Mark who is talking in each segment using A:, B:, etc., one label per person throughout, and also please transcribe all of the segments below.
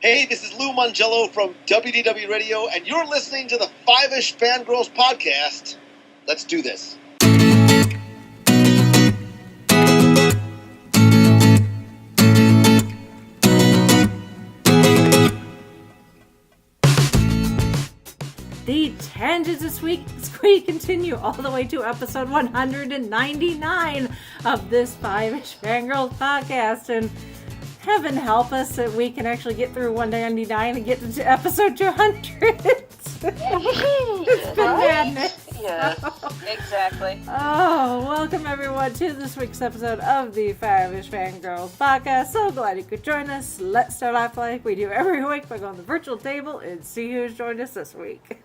A: Hey, this is Lou Mongello from WDW Radio, and you're listening to the Five-ish Fangirls podcast. Let's do this.
B: The tangents this week continue all the way to episode 199 of this Five-ish Fangirls podcast, and heaven help us that we can actually get through 199 and get to episode 200. It's been madness.
C: Yes, exactly.
B: Oh, welcome everyone to this week's episode of the Five-ish Fangirls podcast. So glad you could join us. Let's start off like we do every week by going to the virtual table and see who's joined us this week.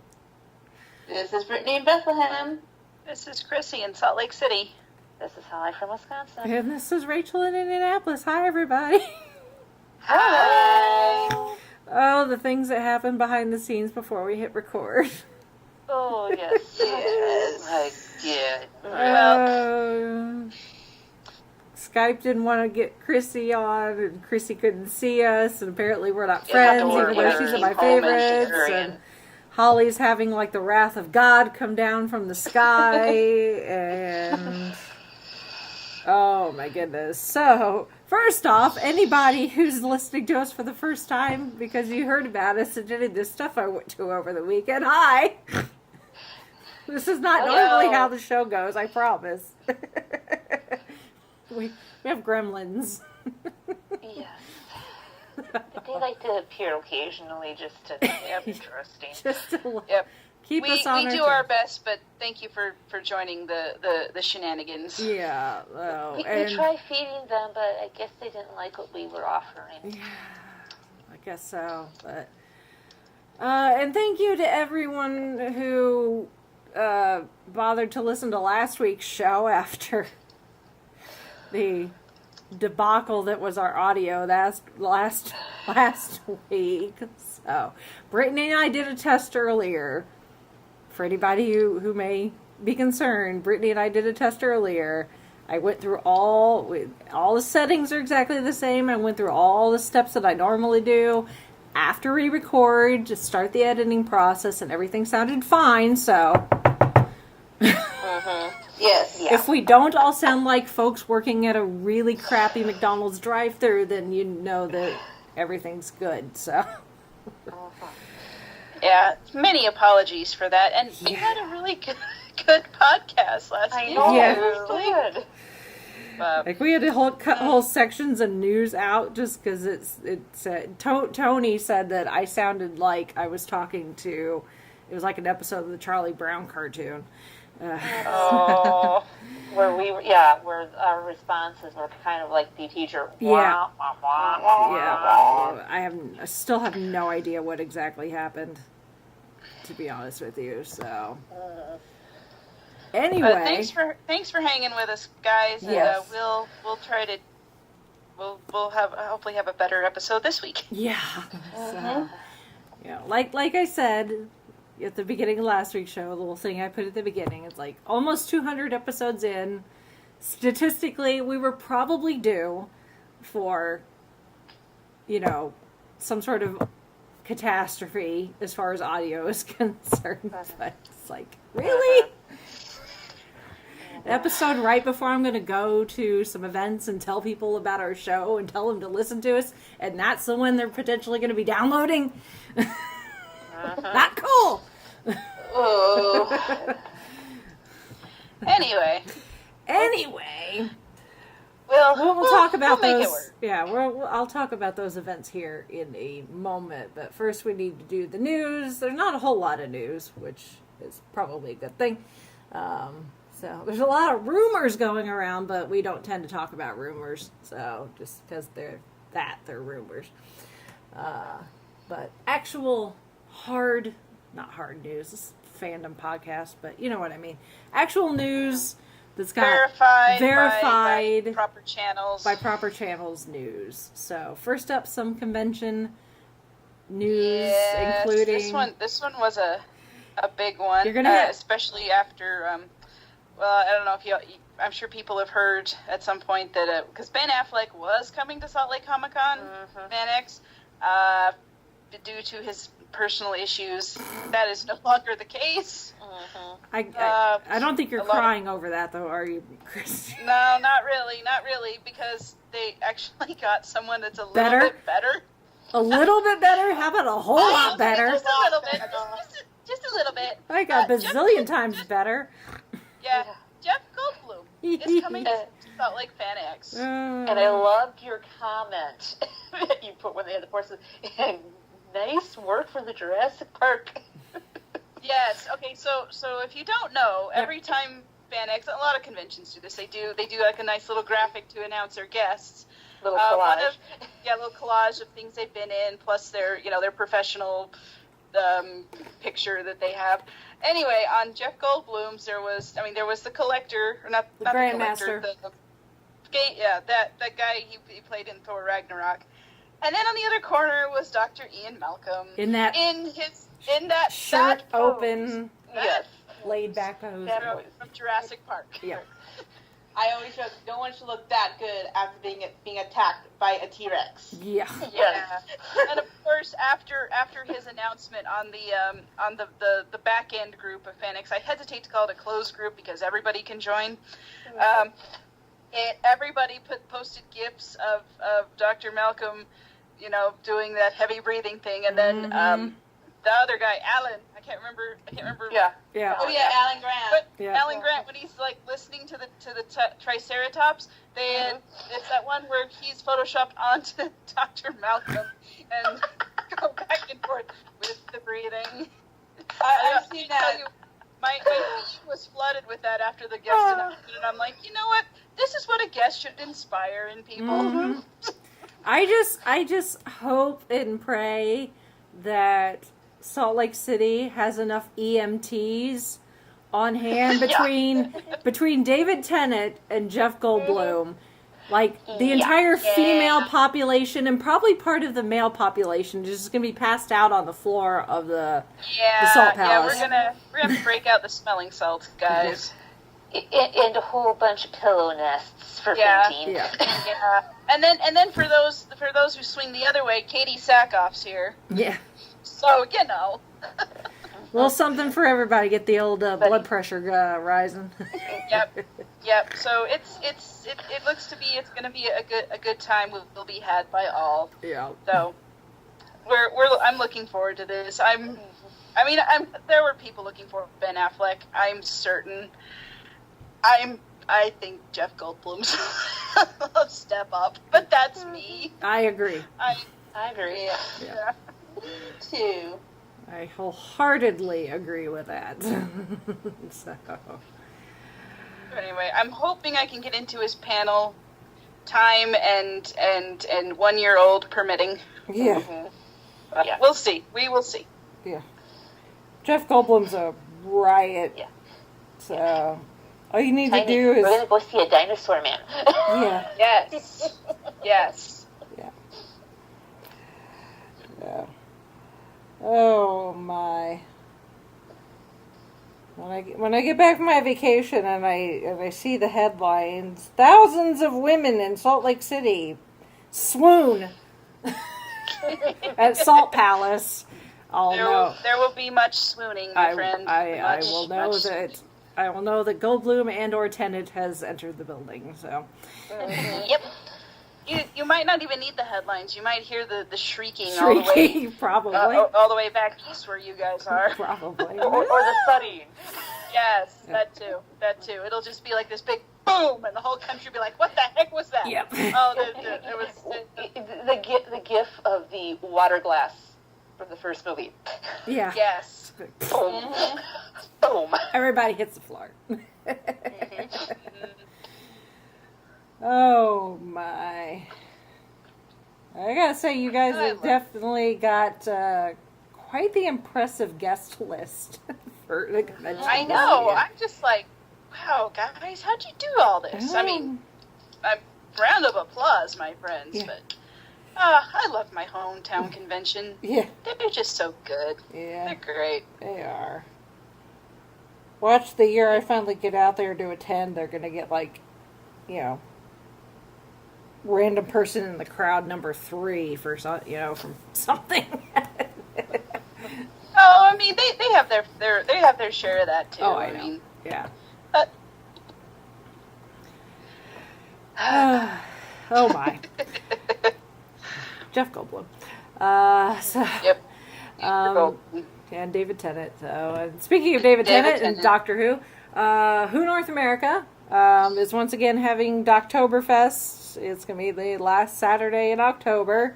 D: This is Brittany in Bethlehem.
C: This is Chrissy in Salt Lake City.
D: This is Holly from Wisconsin.
B: And this is Rachel in Indianapolis. Hi, everybody.
D: Hi.
B: Oh, the things that happen behind the scenes before we hit record.
D: Oh, yes. Yes.
B: Skype didn't want to get Chrissy on, and Chrissy couldn't see us, and apparently we're not friends, even though she's my favorites. And Holly's having like the wrath of God come down from the sky, and oh my goodness. So, first off, anybody who's listening to us for the first time because you heard about us and any of this stuff I went to over the weekend, hi! This is not normally how the show goes, I promise. we have gremlins.
D: Yes. They like to appear occasionally just to be interesting.
B: Just to keep
C: we
B: us on
C: we do our best, but thank you for joining the shenanigans.
B: Yeah.
D: We tried feeding them, but I guess they didn't like what we were offering.
B: Yeah, I guess so. But and thank you to everyone who bothered to listen to last week's show after the debacle that was our audio last week. So Brittany and I did a test earlier. For anybody who may be concerned, Brittany and I did a test earlier. I went through all the settings are exactly the same. I went through all the steps that I normally do after we record, just start the editing process, and everything sounded fine. So
D: Yes. Yeah.
B: if we don't all sound like folks working at a really crappy McDonald's drive-thru, then you know that everything's good. So
C: Yeah, many apologies for that. And we had a really good podcast last week.
D: I know.
B: Yeah.
D: It was good.
B: like we had to cut whole sections of news out just because Tony said that I sounded like I was talking to. It was like an episode of the Charlie Brown cartoon.
C: Oh.
D: Where our responses were kind of like the teacher.
B: Yeah.
D: Wah, wah, wah,
B: Yeah, I still have no idea what exactly happened, to be honest with you. So anyway,
C: But thanks for hanging with us, guys.
B: Yes.
C: And we'll try to we'll hopefully have a better episode this week.
B: yeah. So, like I said at the beginning of last week's show, the little thing I put at the beginning, it's like almost 200 episodes in. Statistically, we were probably due for, some sort of catastrophe as far as audio is concerned. But it's like, really? An episode right before I'm going to go to some events and tell people about our show and tell them to listen to us, and that's the one they're potentially going to be downloading? Not cool.
D: Oh.
C: Anyway,
B: we'll talk about
C: we'll make
B: those.
C: it work.
B: Yeah, I'll talk about those events here in a moment. But first, we need to do the news. There's not a whole lot of news, which is probably a good thing. So there's a lot of rumors going around, but we don't tend to talk about rumors. So just because they're rumors. But actual not hard news. It's a fandom podcast, but you know what I mean. Actual news that's got verified
C: by proper channels.
B: By proper channels news. So first up, some convention news, including
C: this one was a big one.
B: You're gonna
C: especially after I don't know if I'm sure people have heard at some point that because Ben Affleck was coming to Salt Lake Comic Con, Van X, due to his personal issues, that is no longer the case.
B: I don't think you're crying over that, though, are you, Chris?
C: No, not really, because they actually got someone that's a little bit better.
B: A little bit better? How about a whole lot better?
C: Just a little bit. Just a little bit.
B: I got a bazillion times better.
C: Yeah. Jeff Goldblum is coming to Salt Lake Fan X.
D: And I loved your comment that you put when they had the horses. Nice work for the Jurassic Park.
C: Yes. Okay. So if you don't know, every time Fan X, a lot of conventions do this. They do like a nice little graphic to announce their guests.
D: Little collage.
C: Little collage of things they've been in, plus their professional picture that they have. Anyway, on Jeff Goldblum's, there was the collector, or not the
B: Grandmaster.
C: That guy he played in Thor Ragnarok. And then on the other corner was Dr. Ian Malcolm
B: in that shirt open, laid back pose
C: from Jurassic Park.
B: Yeah.
E: I always joke, no one should look that good after being attacked by a T-Rex.
B: Yeah.
C: Yes. And of course, after his announcement on the back end group of Fan X, I hesitate to call it a closed group because everybody can join. Everybody posted gifs of Dr. Malcolm, doing that heavy breathing thing, and then the other guy, Alan. I can't remember.
B: Yeah.
E: Oh yeah, Alan Grant.
C: But Alan Grant, when he's like listening to the Triceratops, it's that one where he's photoshopped onto Dr. Malcolm and go back and forth with the breathing.
E: I've seen that.
C: My feed was flooded with that after the guest announcement, and I'm like, you know what? This is what a guest should inspire in people.
B: Mm-hmm. I just hope and pray that Salt Lake City has enough EMTs on hand between David Tennant and Jeff Goldblum. Like, the entire female population and probably part of the male population is just going to be passed out on the floor of the Salt Palace.
C: Yeah, we're gonna break out the smelling salts, guys.
D: And a whole bunch of pillow nests for fainting.
C: Yeah. And then for those who swing the other way, Katie Sackhoff's here.
B: Yeah.
C: So,
B: A little something for everybody. Get the old blood pressure rising.
C: Yep. So it looks to be it's going to be a good time. Will be had by all.
B: Yeah.
C: So I'm looking forward to this. There were people looking for Ben Affleck. I'm certain. I think Jeff Goldblum's a step up, but that's me.
B: I agree.
C: I agree.
B: Yeah.
E: Me too.
B: I wholeheartedly agree with that. So.
C: Anyway, I'm hoping I can get into his panel, time and 1 year old permitting.
B: Yeah.
C: But we'll see. We will see.
B: Yeah. Jeff Goldblum's a riot.
D: Yeah.
B: So all you need to do is
D: we're gonna go see a dinosaur man.
B: Yeah.
C: Yes. Yes.
B: Yeah. Yeah. Oh my. When I get back from my vacation and I see the headlines, thousands of women in Salt Lake City swoon at Salt Palace.
C: There will be much swooning, my friend.
B: I will know that Goldblum and or Tennant has entered the building. So.
C: Yep. You might not even need the headlines. You might hear the shrieking all the way,
B: probably
C: all the way back east where you guys are.
B: Probably.
D: or the thudding.
C: Yes, that too. It'll just be like this big boom, and the whole country will be like, "What the heck was that?"
B: Yep.
C: Oh, it was
D: the gif of the water glass from the first movie.
B: Yeah.
C: Yes.
D: Boom. Boom.
B: Everybody hits the floor. Oh my. I gotta say, you guys have definitely got quite the impressive guest list for the convention.
C: I know. I'm just like, wow, guys, how'd you do all this? I mean, a round of applause, my friends.
B: Yeah.
C: But I love my hometown convention.
B: Yeah.
C: They're just so good.
B: Yeah.
C: They're great.
B: They are. Watch the year I finally get out there to attend, they're gonna get random person in the crowd number 3 for from something.
C: Oh, I mean, they have their share of that too.
B: Oh, I know.
C: mean,
B: Yeah.
C: but
B: Oh my. Jeff Goldblum. So.
C: yep.
B: And David Tennant. So, and speaking of David Tennant and Doctor Who North America is once again having Doctoberfest. It's going to be the last Saturday in October.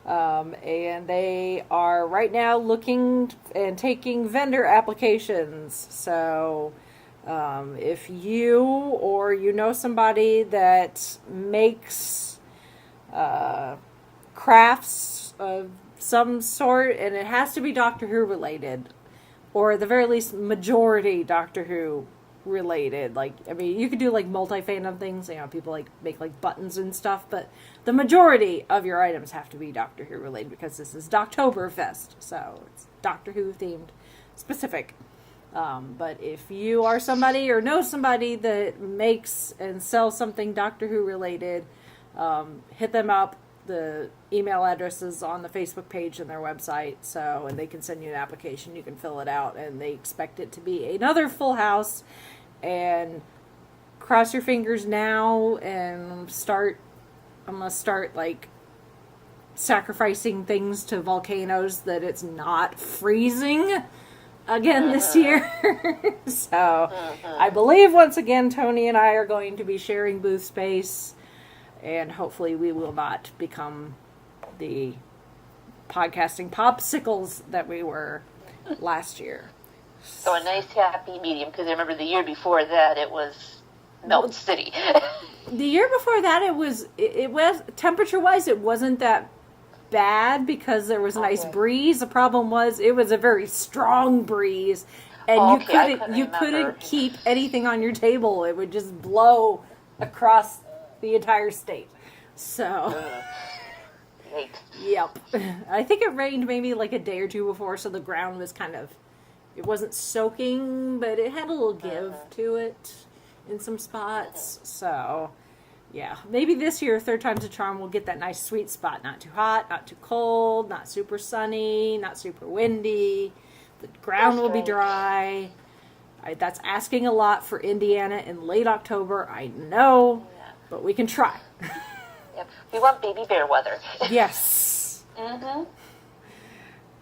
B: And they are right now looking and taking vendor applications. So, if you or you know somebody that makes crafts of some sort, and it has to be Doctor Who related, or at the very least majority Doctor Who related. Like, I mean, you could do like multi-fandom things, you know, people like make like buttons and stuff, but the majority of your items have to be Doctor Who related because this is Doctoberfest, so it's Doctor Who themed specific. But if you are somebody or know somebody that makes and sells something Doctor Who related, hit them up. The email address is on the Facebook page and their website, so, and they can send you an application. You can fill it out, and they expect it to be another full house. And cross your fingers now and I'm gonna start like sacrificing things to volcanoes that it's not freezing again this year. So I believe once again Tony and I are going to be sharing booth space, and hopefully we will not become the podcasting popsicles that we were last year.
D: So a nice happy medium, because I remember the year before that it was Melt City.
B: The year before that it was temperature-wise it wasn't that bad because there was a nice breeze. The problem was it was a very strong breeze, and you couldn't keep anything on your table. It would just blow across the entire state. So, yep. I think it rained maybe like a day or two before, so the ground was kind of, it wasn't soaking, but it had a little give to it in some spots. So, yeah. Maybe this year, third time's a charm, we'll get that nice sweet spot. Not too hot, not too cold, not super sunny, not super windy. The ground will be dry. That's asking a lot for Indiana in late October, I know. But we can try.
D: Yep. We want baby bear weather.
B: Yes.
D: Mm-hmm.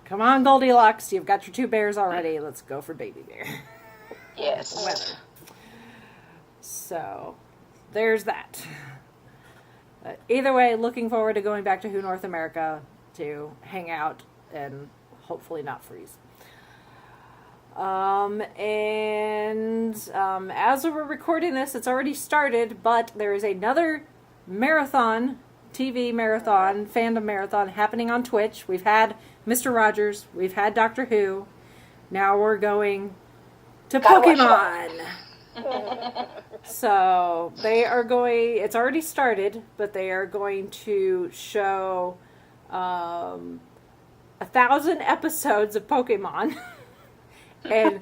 B: Come on, Goldilocks. You've got your 2 bears already. Let's go for baby bear.
D: Yes.
B: Weather. So, there's that. Either way, looking forward to going back to Who North America to hang out and hopefully not freeze. As we're recording this, it's already started, but there is another marathon, TV marathon, fandom marathon happening on Twitch. We've had Mr. Rogers, we've had Doctor Who, now we're going to Pokemon. So, they are going, it's already started, but they are going to show 1,000 episodes of Pokemon. And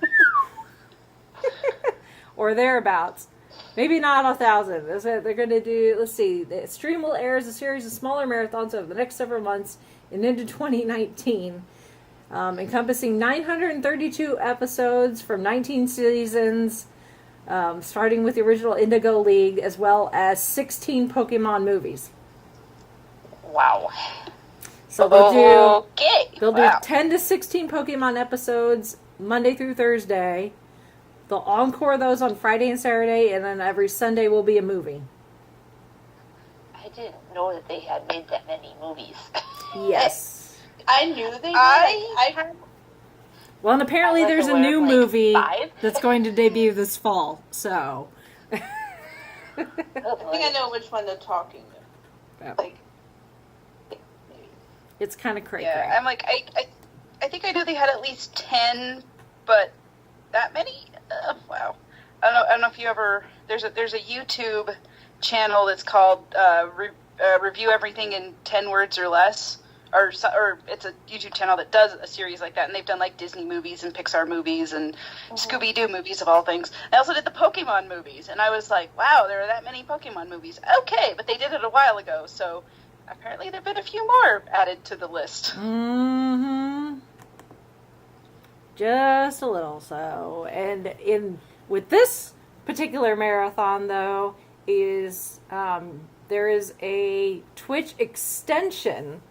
B: or thereabouts, maybe not 1,000. They're going to do. Let's see. The stream will air as a series of smaller marathons over the next several months and into 2019, encompassing 932 episodes from 19 seasons, starting with the original Indigo League, as well as 16 Pokemon movies.
D: Wow.
B: So they'll do 10 to 16 Pokemon episodes Monday through Thursday. They'll encore those on Friday and Saturday, and then every Sunday will be a movie.
D: I didn't know that they had made that many movies.
B: Yes.
E: I knew they did.
B: Well, and apparently
D: I was
B: there's a
D: aware
B: new
D: of,
B: movie
D: 5.
B: that's going to debut this fall, so.
E: I think I know which one they're talking about. Like, maybe.
B: It's kind of cray-cray.
C: Yeah, I'm like, I think I knew they had at least 10, but that many? Wow. I don't know if you ever, there's a YouTube channel that's called Review Everything in 10 Words or Less, or it's a YouTube channel that does a series like that, and they've done like Disney movies and Pixar movies and Scooby-Doo movies of all things. They also did the Pokemon movies, and I was like, wow, there are that many Pokemon movies. Okay, but they did it a while ago, so apparently there have been a few more added to the list.
B: Mm-hmm. Just a little. So, and with this particular marathon, though, is there is a Twitch extension,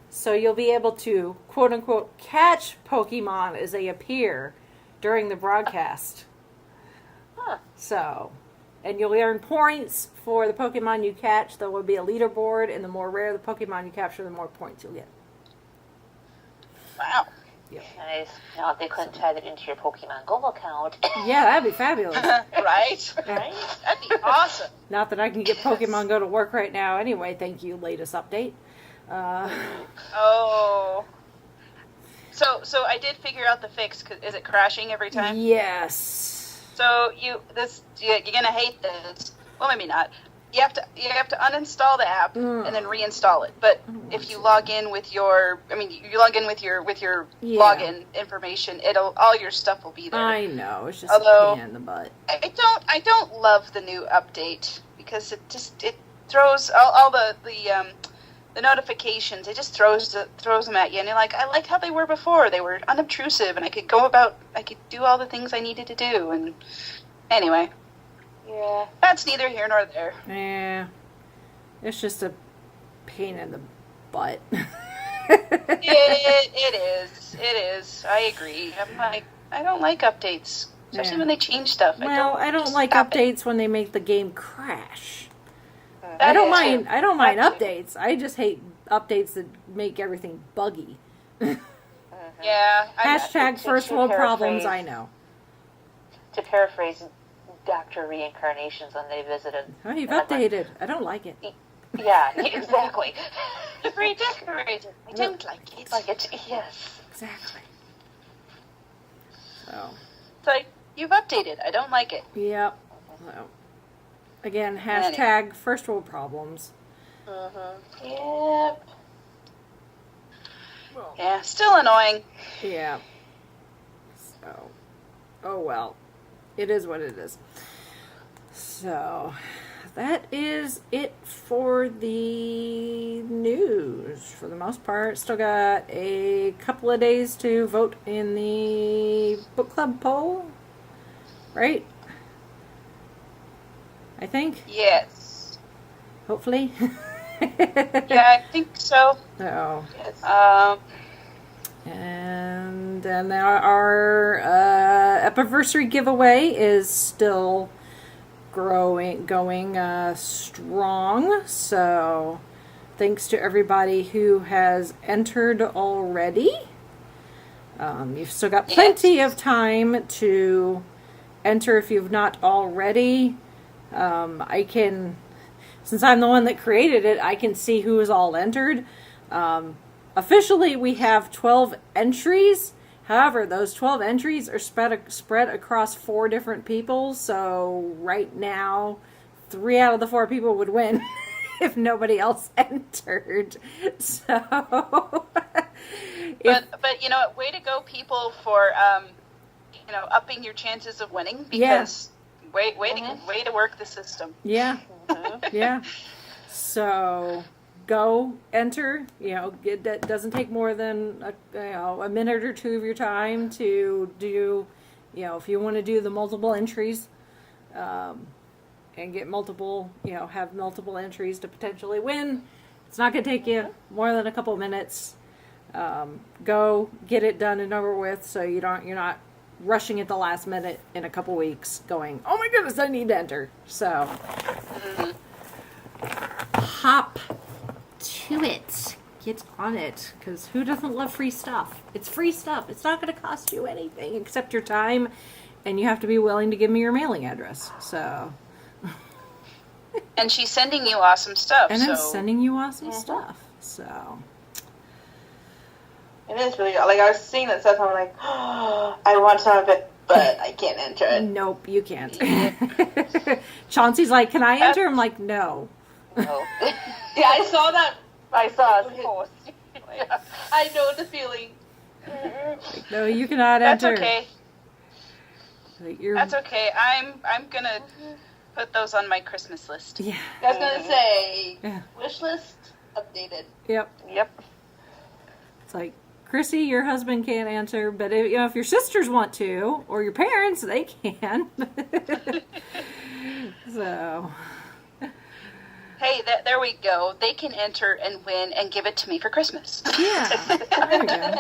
B: so you'll be able to quote unquote catch Pokemon as they appear during the broadcast. So, and you'll earn points for the Pokemon you catch. There will be a leaderboard, and the more rare the Pokemon you capture, the more points you'll get.
C: Wow.
B: Yep.
D: Nice. Now, if they couldn't tie that into your Pokemon Go account.
B: Yeah, that'd be fabulous.
C: Right?
D: Right?
C: That'd be awesome.
B: Not that I can get Pokemon Go to work right now anyway, thank you, latest update.
C: Oh. So I did figure out the fix. Is it crashing every time?
B: Yes.
C: So you're gonna hate this. Well, maybe not. You have to uninstall the app and then reinstall it. But if you log in with your, you log in with your login information, all your stuff will be there.
B: I know, it's just
C: Although,
B: a pain in the butt.
C: I don't love the new update because it throws all the notifications. It just throws them at you, and you're like, I like how they were before. They were unobtrusive, and I could do all the things I needed to do. And anyway.
D: Yeah.
C: That's neither here nor there.
B: Yeah. It's just a pain in the butt.
C: It is. I agree. I'm like, I don't like updates. Especially when they change stuff.
B: I don't like updates when they make the game crash.
C: I
B: don't mind updates. I just hate updates that make everything buggy.
C: Yeah.
B: Hashtag first world problems, I know.
D: To paraphrase Dr. Reincarnations when they visited.
B: Oh, you've updated. I don't like it.
D: Yeah, exactly.
C: You've redecorated. I don't like it.
D: Like it, yes.
B: Exactly. So.
C: It's like, you've updated. I don't like it.
B: Yep. So, again, hashtag first world problems.
D: Yep.
C: Yeah, still annoying.
B: Yeah. So, oh well. It is what it is. So, that is it for the news, for the most part. Still got a couple of days to vote in the book club poll, right? I think.
C: Yes.
B: Hopefully.
C: Yeah, I think so.
B: Oh.
C: Yes.
B: And then our anniversary giveaway is still going strong. So thanks to everybody who has entered already. You've still got plenty of time to enter if you've not already. Since I'm the one that created it, I can see who is all entered. Officially, we have 12 entries. However, those 12 entries are spread across 4 different people. So right now, 3 out of the 4 people would win if nobody else entered. So,
C: but you know, way to go, people, for upping your chances of winning. Because way to work the system.
B: Yeah, yeah. So. Go enter. That doesn't take more than a minute or 2 of your time to do. If you want to do the multiple entries, and get multiple, have multiple entries to potentially win. It's not going to take you more than a couple of minutes. Go get it done and over with, so you're not rushing at the last minute in a couple weeks, going, oh my goodness, I need to enter. So hop to it. Get on it, because who doesn't love free stuff? It's free stuff. It's not going to cost you anything except your time, and you have to be willing to give me your mailing address. So,
C: and she's sending you awesome stuff.
B: And I'm sending you awesome stuff. So,
E: it is really, like, I was seeing that stuff, I'm like, oh, I want some of it, but I can't enter it.
B: Nope, you can't. Chauncey's like, can I enter? I'm like, no.
D: No.
E: Yeah, I saw that.
D: I saw a post.
E: I know the feeling.
B: No, you cannot enter.
C: That's okay. That's okay. I'm gonna put those on my Christmas list.
B: Yeah.
E: I was gonna say, wish list updated.
B: Yep.
C: Yep.
B: It's like Chrissy, your husband can't enter, but if your sisters want to, or your parents, they can. So.
C: Hey, there we go. They can enter and win and give it to me for Christmas.
B: Yeah, there you go.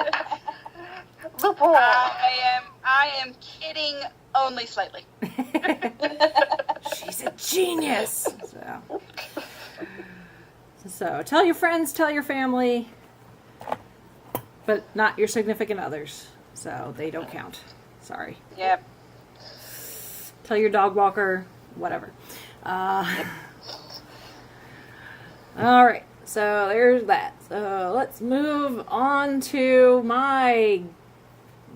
D: Loophole.
C: I am kidding only slightly.
B: She's a genius. So tell your friends, tell your family, but not your significant others. So they don't count. Sorry.
C: Yep.
B: Tell your dog walker, whatever. All right. So there's that. So let's move on to my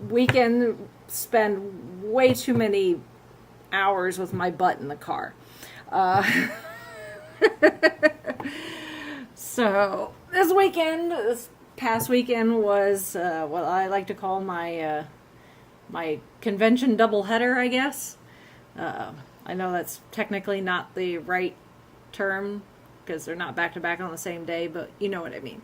B: weekend. Spend way too many hours with my butt in the car. So this past weekend was what I like to call my my convention doubleheader, I guess. I know that's technically not the right term because they're not back to back on the same day, but you know what I mean.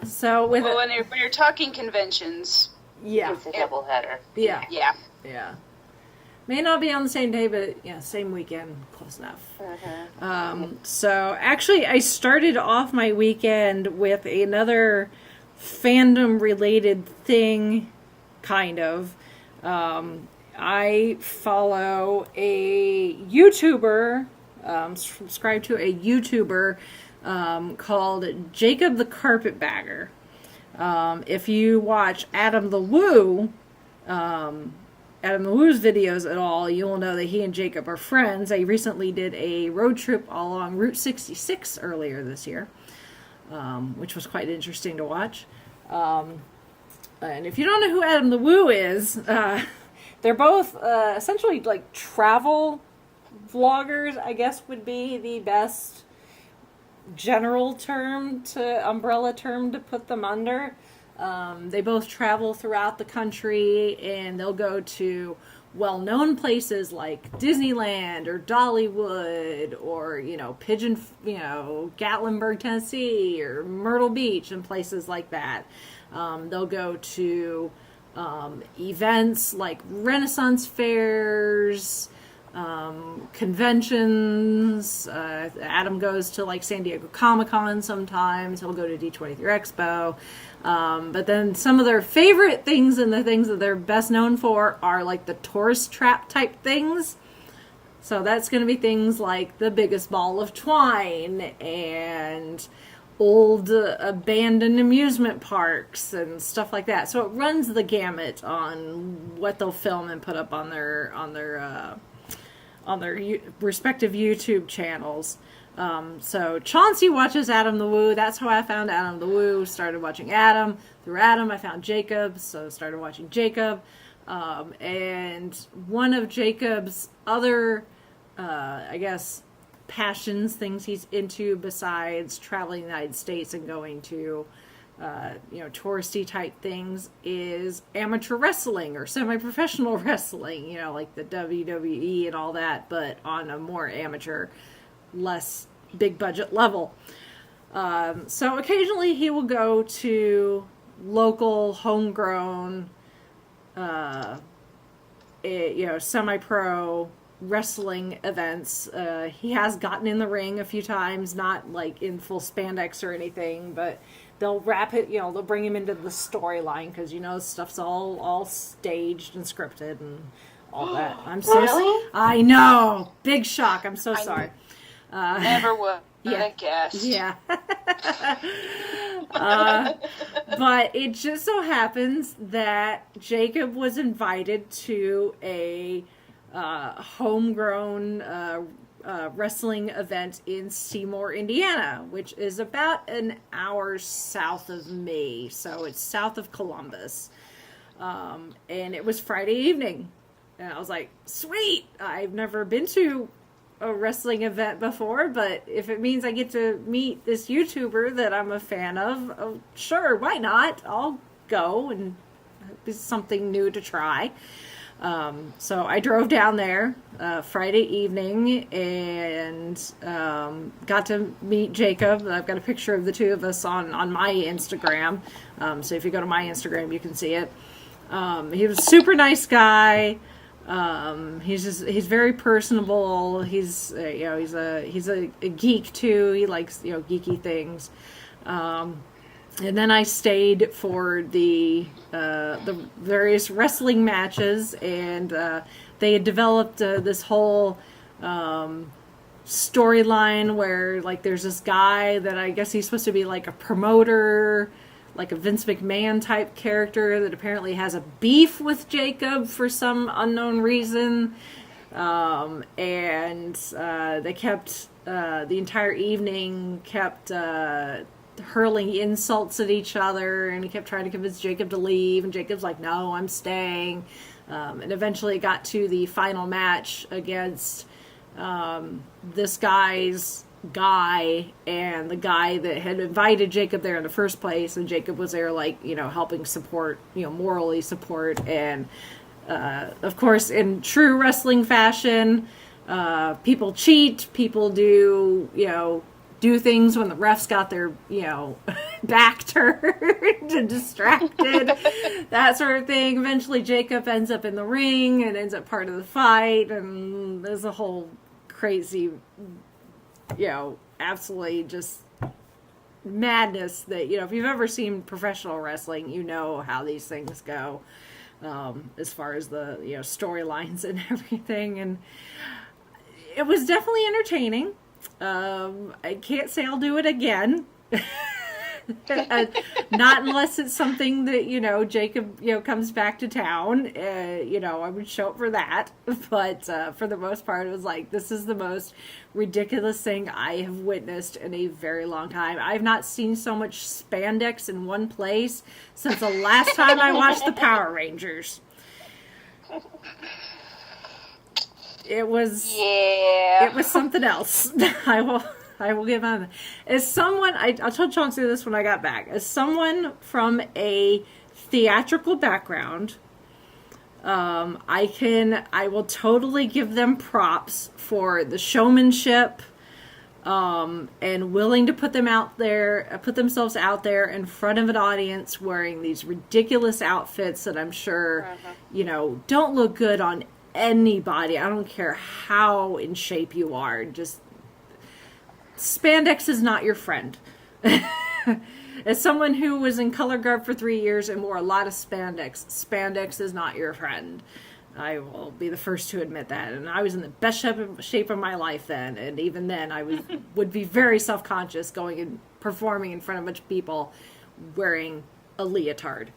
B: So with
C: when you're talking conventions,
B: yeah,
D: It's a double header.
B: yeah,
C: yeah.
B: yeah. May not be on the same day, but yeah, same weekend, close enough. So actually, I started off my weekend with another fandom related thing, kind of. I follow a YouTuber, subscribe to a YouTuber called Jacob the Carpetbagger. If you watch Adam the Woo, Adam the Woo's videos at all, you'll know that he and Jacob are friends. They recently did a road trip along Route 66 earlier this year, which was quite interesting to watch. And if you don't know who Adam the Woo is, they're both essentially like travel vloggers, I guess would be the best general term umbrella term to put them under. They both travel throughout the country, and they'll go to well-known places like Disneyland or Dollywood or, Gatlinburg, Tennessee or Myrtle Beach and places like that. They'll go to events like Renaissance fairs, conventions. Adam goes to like San Diego Comic-Con sometimes. He'll go to D23 Expo. But then some of their favorite things and the things that they're best known for are like the tourist trap type things. So that's going to be things like the biggest ball of twine and old abandoned amusement parks and stuff like that. So it runs the gamut on what they'll film and put up on their respective YouTube channels. So Chauncey watches Adam the Woo. That's how I found Adam the Woo. Started watching Adam. Through Adam, I found Jacob, so started watching Jacob. And one of Jacob's other, passions, things he's into besides traveling the United States and going to, touristy type things is amateur wrestling or semi-professional wrestling, like the WWE and all that, but on a more amateur, less big budget level. So occasionally he will go to local homegrown, semi-pro wrestling events. He has gotten in the ring a few times, not like in full spandex or anything, but they'll wrap it, they'll bring him into the storyline because, stuff's all staged and scripted and all that.
D: Really?
B: I know. Big shock. I'm so sorry.
C: Never would have guessed.
B: Yeah. But it just so happens that Jacob was invited to a homegrown wrestling event in Seymour, Indiana, which is about an hour south of me. So it's south of Columbus. And it was Friday evening. And I was like, sweet! I've never been to a wrestling event before, but if it means I get to meet this YouTuber that I'm a fan of, sure, why not? I'll go, and it's something new to try. So I drove down there Friday evening and got to meet Jacob. I've got a picture of the two of us on my Instagram. So if you go to my Instagram, you can see it. He was a super nice guy. He's very personable. He's a geek too. He likes, geeky things. And then I stayed for the various wrestling matches, and they had developed this whole storyline where, like, there's this guy that I guess he's supposed to be like a promoter, like a Vince McMahon type character that apparently has a beef with Jacob for some unknown reason. And they kept the entire evening kept hurling insults at each other, and he kept trying to convince Jacob to leave, and Jacob's like, no, I'm staying. And eventually it got to the final match against this guy's guy and the guy that had invited Jacob there in the first place, and Jacob was there, like, helping support, morally support. And of course, in true wrestling fashion, people cheat, people do things when the refs got their, back turned and distracted, that sort of thing. Eventually Jacob ends up in the ring and ends up part of the fight, and there's a whole crazy, absolutely just madness that, if you've ever seen professional wrestling, you know how these things go, as far as the, storylines and everything. And it was definitely entertaining. I can't say I'll do it again. Not unless it's something that, Jacob, comes back to town. I would show up for that. But for the most part, it was like, this is the most ridiculous thing I have witnessed in a very long time. I've not seen so much spandex in one place since the last time I watched the Power Rangers. It was something else. I will give on. As someone, I told Chauncey this when I got back. As someone from a theatrical background, I will totally give them props for the showmanship, and willing to put themselves out there in front of an audience wearing these ridiculous outfits that I'm sure, don't look good on anybody. I don't care how in shape you are. Just spandex is not your friend. As someone who was in color guard for 3 years and wore a lot of spandex is not your friend. I will be the first to admit that. And I was in the best shape of my life then, and even then I would be very self-conscious going and performing in front of a bunch of people wearing a leotard.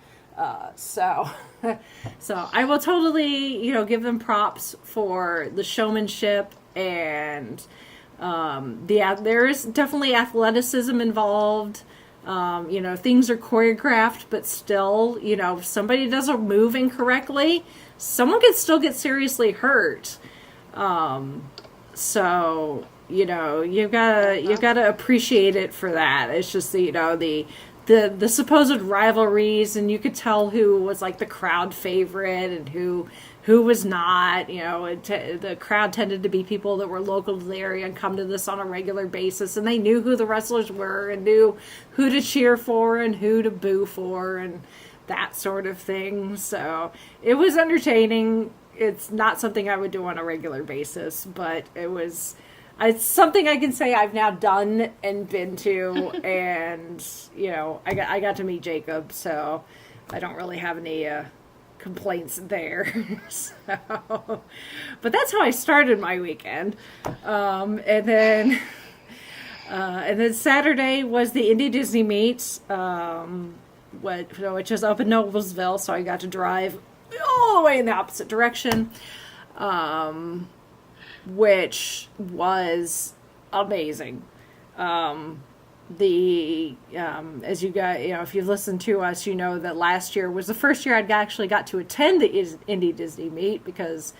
B: So I will totally, give them props for the showmanship, and there is definitely athleticism involved. Things are choreographed, but still, if somebody does a move incorrectly, someone can still get seriously hurt. So you've gotta appreciate it for that. It's just the supposed rivalries, and you could tell who was like the crowd favorite and who was not. The crowd tended to be people that were local to the area and come to this on a regular basis, and they knew who the wrestlers were and knew who to cheer for and who to boo for and that sort of thing. So it was entertaining. It's not something I would do on a regular basis, but it's something I can say I've now done and been to, and I got to meet Jacob, so I don't really have any complaints there. But that's how I started my weekend, and then Saturday was the Indy Disney Meet, which is up in Noblesville, so I got to drive all the way in the opposite direction. Which was amazing. As you guys, if you've listened to us, you know that last year was the first year I'd actually got to attend the Indy Disney Meet, because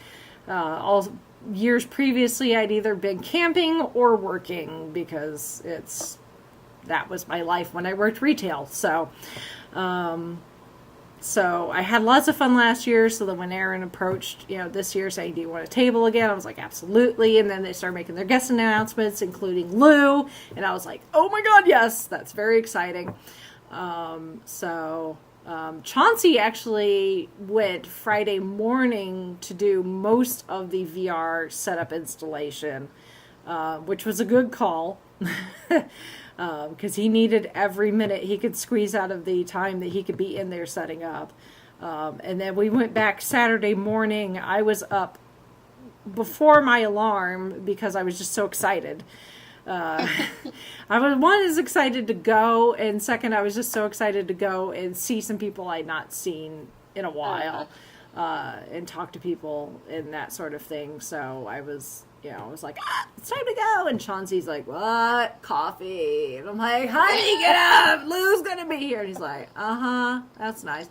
B: all years previously I'd either been camping or working, because that was my life when I worked retail. So So I had lots of fun last year. So then when Aaron approached, this year saying, "Do you want a table again?" I was like, "Absolutely." And then they started making their guest announcements, including Lou. And I was like, "Oh my God, yes, that's very exciting." Chauncey actually went Friday morning to do most of the VR setup installation, which was a good call. Because he needed every minute he could squeeze out of the time that he could be in there setting up. And then we went back Saturday morning. I was up before my alarm because I was just so excited. I was, one, is excited to go, and second, I was just so excited to go and see some people I'd not seen in a while, and talk to people and that sort of thing. So I was... I was like, it's time to go. And Chauncey's like, what? Coffee. And I'm like, honey, get up. Lou's going to be here. And he's like, that's nice.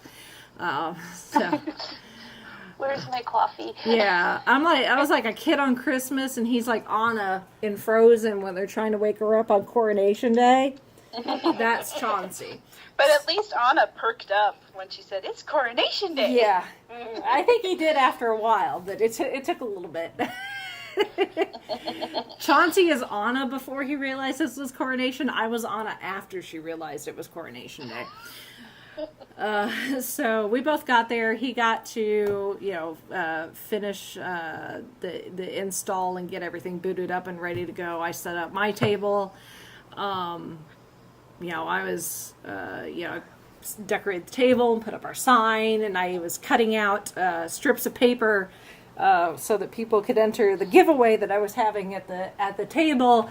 D: Where's my coffee?
B: Yeah. I was like a kid on Christmas, and he's like Anna in Frozen when they're trying to wake her up on Coronation Day. That's Chauncey.
C: But at least Anna perked up when she said, "It's Coronation Day."
B: Yeah. I think he did after a while, but it took a little bit. Chauncey is Anna before he realized this was Coronation. I was Anna after she realized it was Coronation Day. So we both got there. He got to, finish the install and get everything booted up and ready to go. I set up my table. I was, decorated the table and put up our sign, and I was cutting out strips of paper so that people could enter the giveaway that I was having at the table.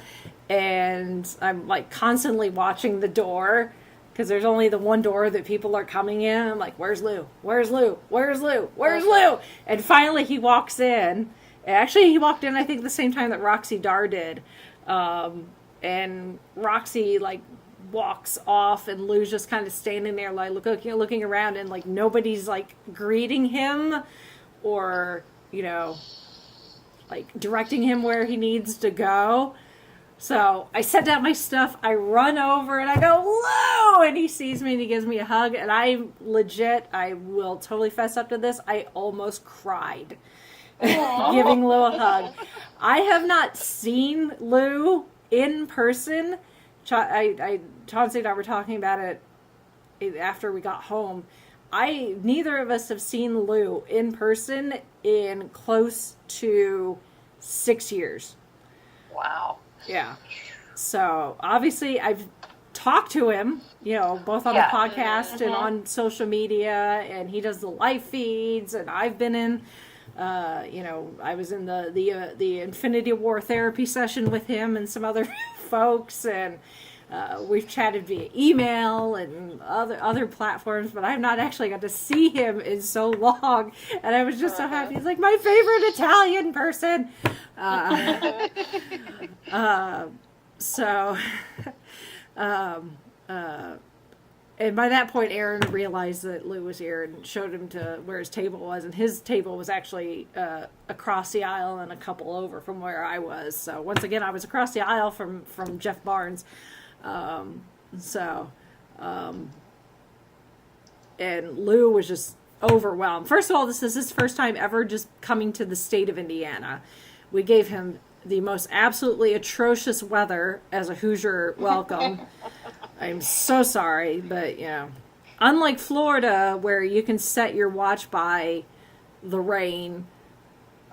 B: And I'm like constantly watching the door because there's only the one door that people are coming in. I'm like, where's Lou? Where's Lou? Where's Lou? Where's Lou? And finally he walks in. Actually, he walked in, I think, the same time that Roxy Dar did. And Roxy, walks off, and Lou's just kind of standing there, looking around, and, nobody's, greeting him or, directing him where he needs to go. So I set down my stuff, I run over, and I go, Lou! And he sees me, and he gives me a hug, and I will totally fess up to this, I almost cried. Giving Lou a hug. I have not seen Lou in person. Chauncey and I were talking about it after we got home. Neither of us have seen Lou in person in close to 6 years.
D: Wow.
B: Yeah. So obviously I've talked to him, both on the podcast and on social media, and he does the live feeds, and I've been in, I was in the Infinity War therapy session with him and some other folks, and we've chatted via email and other platforms, but I've not actually got to see him in so long, and I was just so happy. He's like my favorite Italian person. And by that point, Aaron realized that Lou was here and showed him to where his table was, and his table was actually across the aisle and a couple over from where I was. So once again, I was across the aisle from Jeff Barnes. And Lou was just overwhelmed. First of all, this is his first time ever just coming to the state of Indiana. We gave him the most absolutely atrocious weather as a Hoosier welcome. I'm so sorry, but unlike Florida, where you can set your watch by the rain,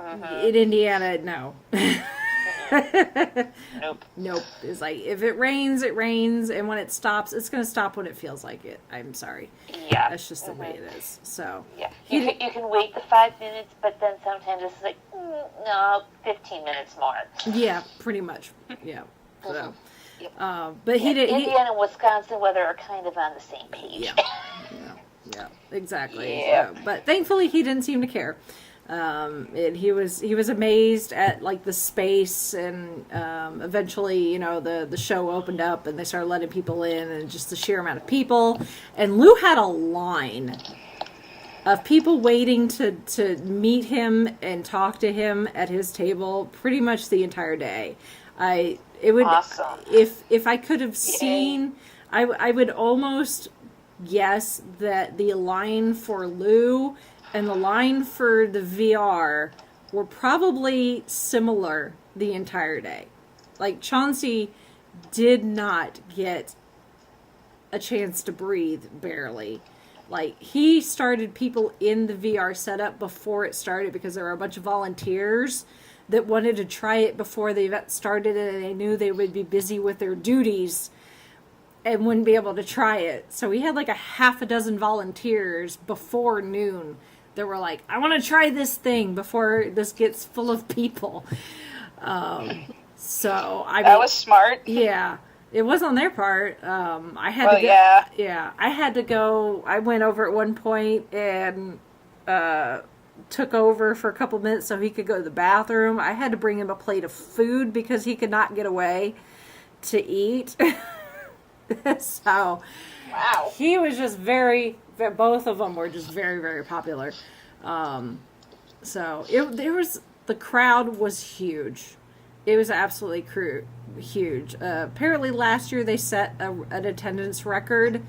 B: in Indiana, no. Nope. It's like, if it rains, it rains, and when it stops, it's going to stop when it feels like it. I'm sorry.
D: Yeah.
B: That's just the way it is. So.
D: Yeah. You can wait the 5 minutes, but then sometimes it's like, no, 15 minutes more.
B: Yeah, pretty much. Yeah. So.
D: Yep.
B: But
D: Indiana and Wisconsin weather are kind of on the same page.
B: Yeah, exactly.
D: Yeah.
B: But thankfully, he didn't seem to care. And he was amazed at the space, and eventually, the show opened up and they started letting people in, and just the sheer amount of people. And Lou had a line of people waiting to meet him and talk to him at his table pretty much the entire day. It would,
D: awesome.
B: If I could have seen, I would almost guess that the line for Lou and the line for the VR were probably similar the entire day. Like, Chauncey did not get a chance to breathe, barely. Like, he started people in the VR setup before it started because there were a bunch of volunteers that wanted to try it before the event started, and they knew they would be busy with their duties and wouldn't be able to try it. So we had like a half a dozen volunteers before noon that were like, I want to try this thing before this gets full of people. So I mean,
C: That was smart.
B: Yeah, it was on their part. I had to go. Yeah, I had to go. I went over at one point and took over for a couple minutes so he could go to the bathroom. I had to bring him a plate of food because he could not get away to eat. So,
E: Wow.
B: he was just both of them were just very, very popular. So the crowd was huge. It was absolutely huge. Apparently last year they set an attendance record.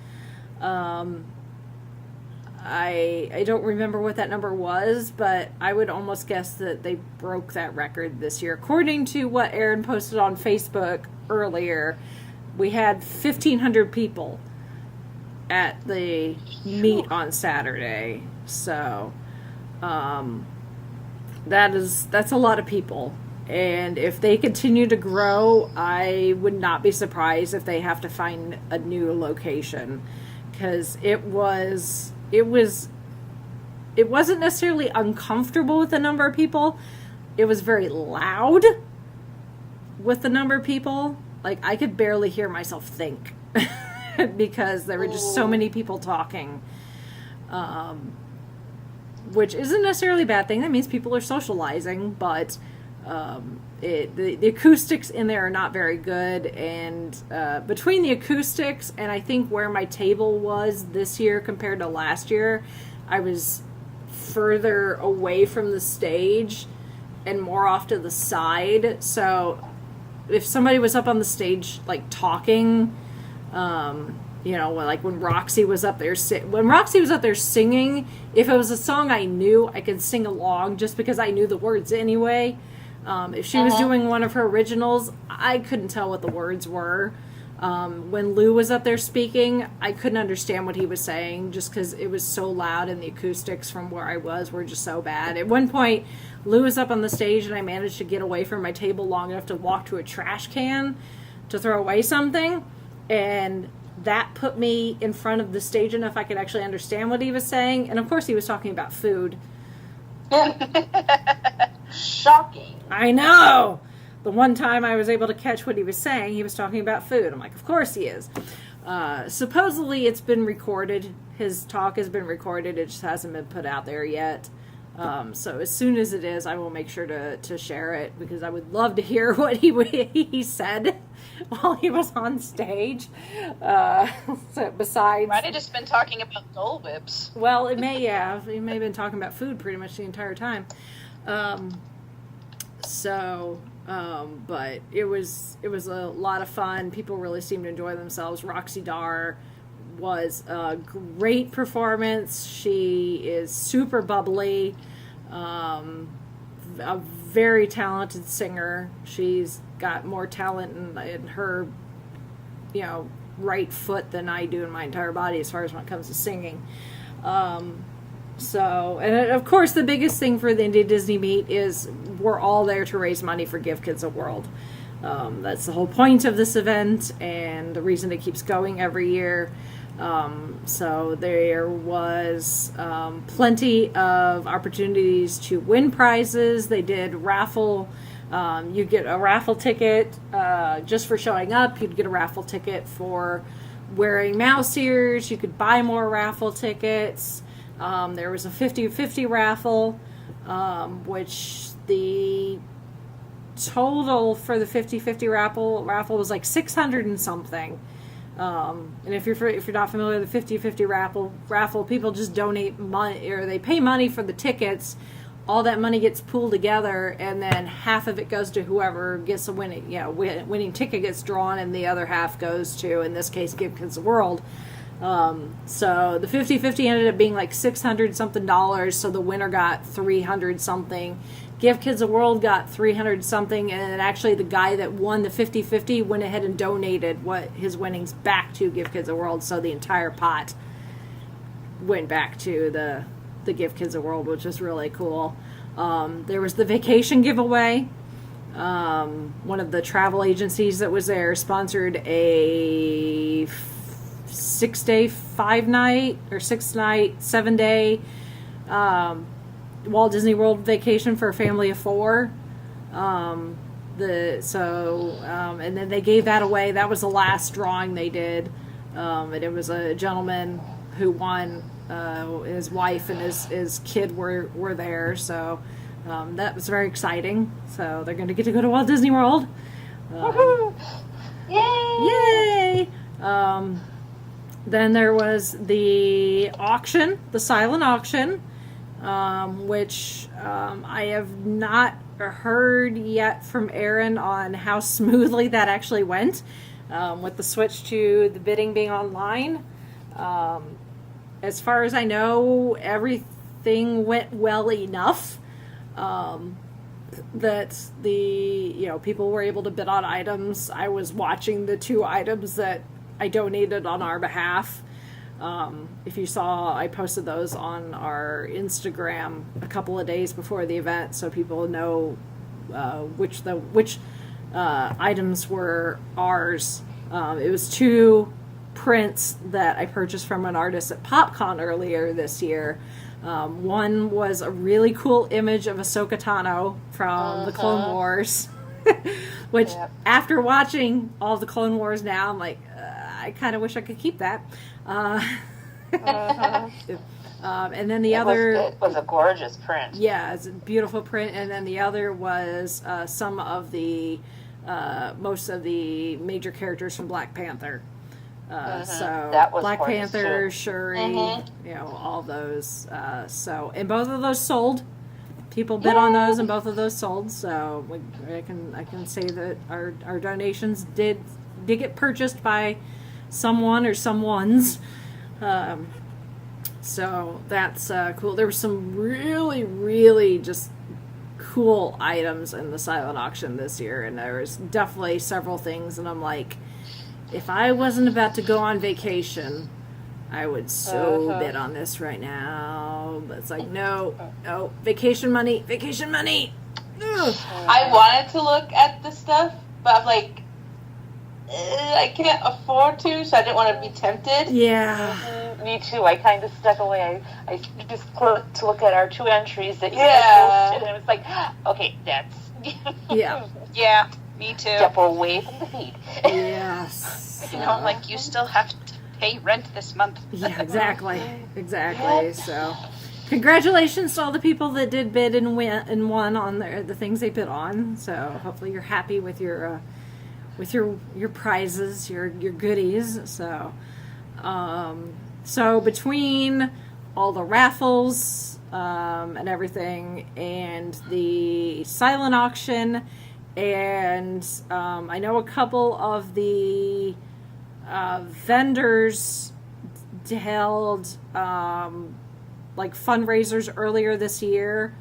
B: I don't remember what that number was, but I would almost guess that they broke that record this year. According to what Aaron posted on Facebook earlier, we had 1,500 people at the meet on Saturday. So, that's a lot of people. And if they continue to grow, I would not be surprised if they have to find a new location. Because it wasn't necessarily uncomfortable with the number of people. It was very loud with the number of people. Like, I could barely hear myself think because there were just so many people talking, which isn't necessarily a bad thing. That means people are socializing, but the acoustics in there are not very good. And between the acoustics and I think where my table was this year compared to last year, I was further away from the stage and more off to the side. So if somebody was up on the stage, like, talking, like when Roxy was up there singing, if it was a song I knew, I could sing along just because I knew the words anyway. If she was doing one of her originals, I couldn't tell what the words were. When Lou was up there speaking, I couldn't understand what he was saying just because it was so loud and the acoustics from where I was were just so bad. At one point, Lou was up on the stage and I managed to get away from my table long enough to walk to a trash can to throw away something, and that put me in front of the stage enough I could actually understand what he was saying. And of course he was talking about food.
D: Shocking.
B: I know! The one time I was able to catch what he was saying, he was talking about food. I'm like, of course he is. Supposedly it's been recorded. His talk has been recorded. It just hasn't been put out there yet. So as soon as it is, I will make sure to share it because I would love to hear what he said while he was on stage. So besides,
C: Might have just been talking about Dole Whips.
B: well, he may have been talking about food pretty much the entire time. But it was a lot of fun. People really seemed to enjoy themselves. Roxy Dar was a great performance. She is super bubbly, a very talented singer. She's got more talent in her, right foot than I do in my entire body as far as when it comes to singing. And of course, the biggest thing for the Indy Disney Meet is we're all there to raise money for Give Kids a World. That's the whole point of this event and the reason it keeps going every year. So there was plenty of opportunities to win prizes. They did raffle. You get a raffle ticket just for showing up. You'd get a raffle ticket for wearing mouse ears. You could buy more raffle tickets. There was a 50-50 raffle, which the total for the 50-50 raffle was like 600 and something. And if you're not familiar with the 50-50 raffle, people just donate money, or they pay money for the tickets. All that money gets pooled together, and then half of it goes to whoever gets a winning ticket gets drawn, and the other half goes to, in this case, Give Kids the World. So the 50-50 ended up being like $600 something, so the winner got 300 something. Give Kids a World got 300 something, and then actually the guy that won the 50-50 went ahead and donated what his winnings back to Give Kids a World, so the entire pot went back to the Give Kids a World, which is really cool. There was the vacation giveaway. One of the travel agencies that was there sponsored a 6-day, 5-night, or 6-night, 7-day Walt Disney World vacation for a family of 4. And then they gave that away. That was the last drawing they did. And it was a gentleman who won. His wife and his kid were there. So that was very exciting. So they're going to get to go to Walt Disney World.
D: Yay!
B: Yay! Then there was the auction, the silent auction, which I have not heard yet from Aaron on how smoothly that actually went, with the switch to the bidding being online. As far as I know, everything went well enough that people were able to bid on items. I was watching the 2 items that I donated on our behalf. If you saw, I posted those on our Instagram a couple of days before the event, so people know which items were ours. It was 2 prints that I purchased from an artist at PopCon earlier this year. One was a really cool image of Ahsoka Tano from the Clone Wars, which after watching all the Clone Wars now, I'm like, I kind of wish I could keep that. And then it
D: was a gorgeous print.
B: Yeah, it's a beautiful print. And then the other was some of the most of the major characters from Black Panther. So
D: that was
B: Black Panther,
D: too.
B: Shuri, all those. And both of those sold. People bid on those, and both of those sold. So I can say that our donations did get purchased by someone or someone's. So that's cool. There were some really, really just cool items in the silent auction this year, and there was definitely several things, and I'm like, if I wasn't about to go on vacation, I would bid on this right now. But it's like, no, vacation money. Ugh.
E: I wanted to look at the stuff, but I'm like, I can't afford to, so I didn't want to be tempted.
B: Yeah.
D: Me too. I kind of stuck away. I just clicked to look at our 2 entries that you had posted, and it was like, okay, that's...
C: Yeah, me too.
D: Step away from the feed.
B: Yes.
C: You still have to pay rent this month.
B: Yeah, exactly. So, congratulations to all the people that did bid and won on the things they bid on. So, hopefully you're happy with your prizes, your goodies. So, so between all the raffles and everything, and the silent auction, and I know a couple of the vendors held fundraisers earlier this year.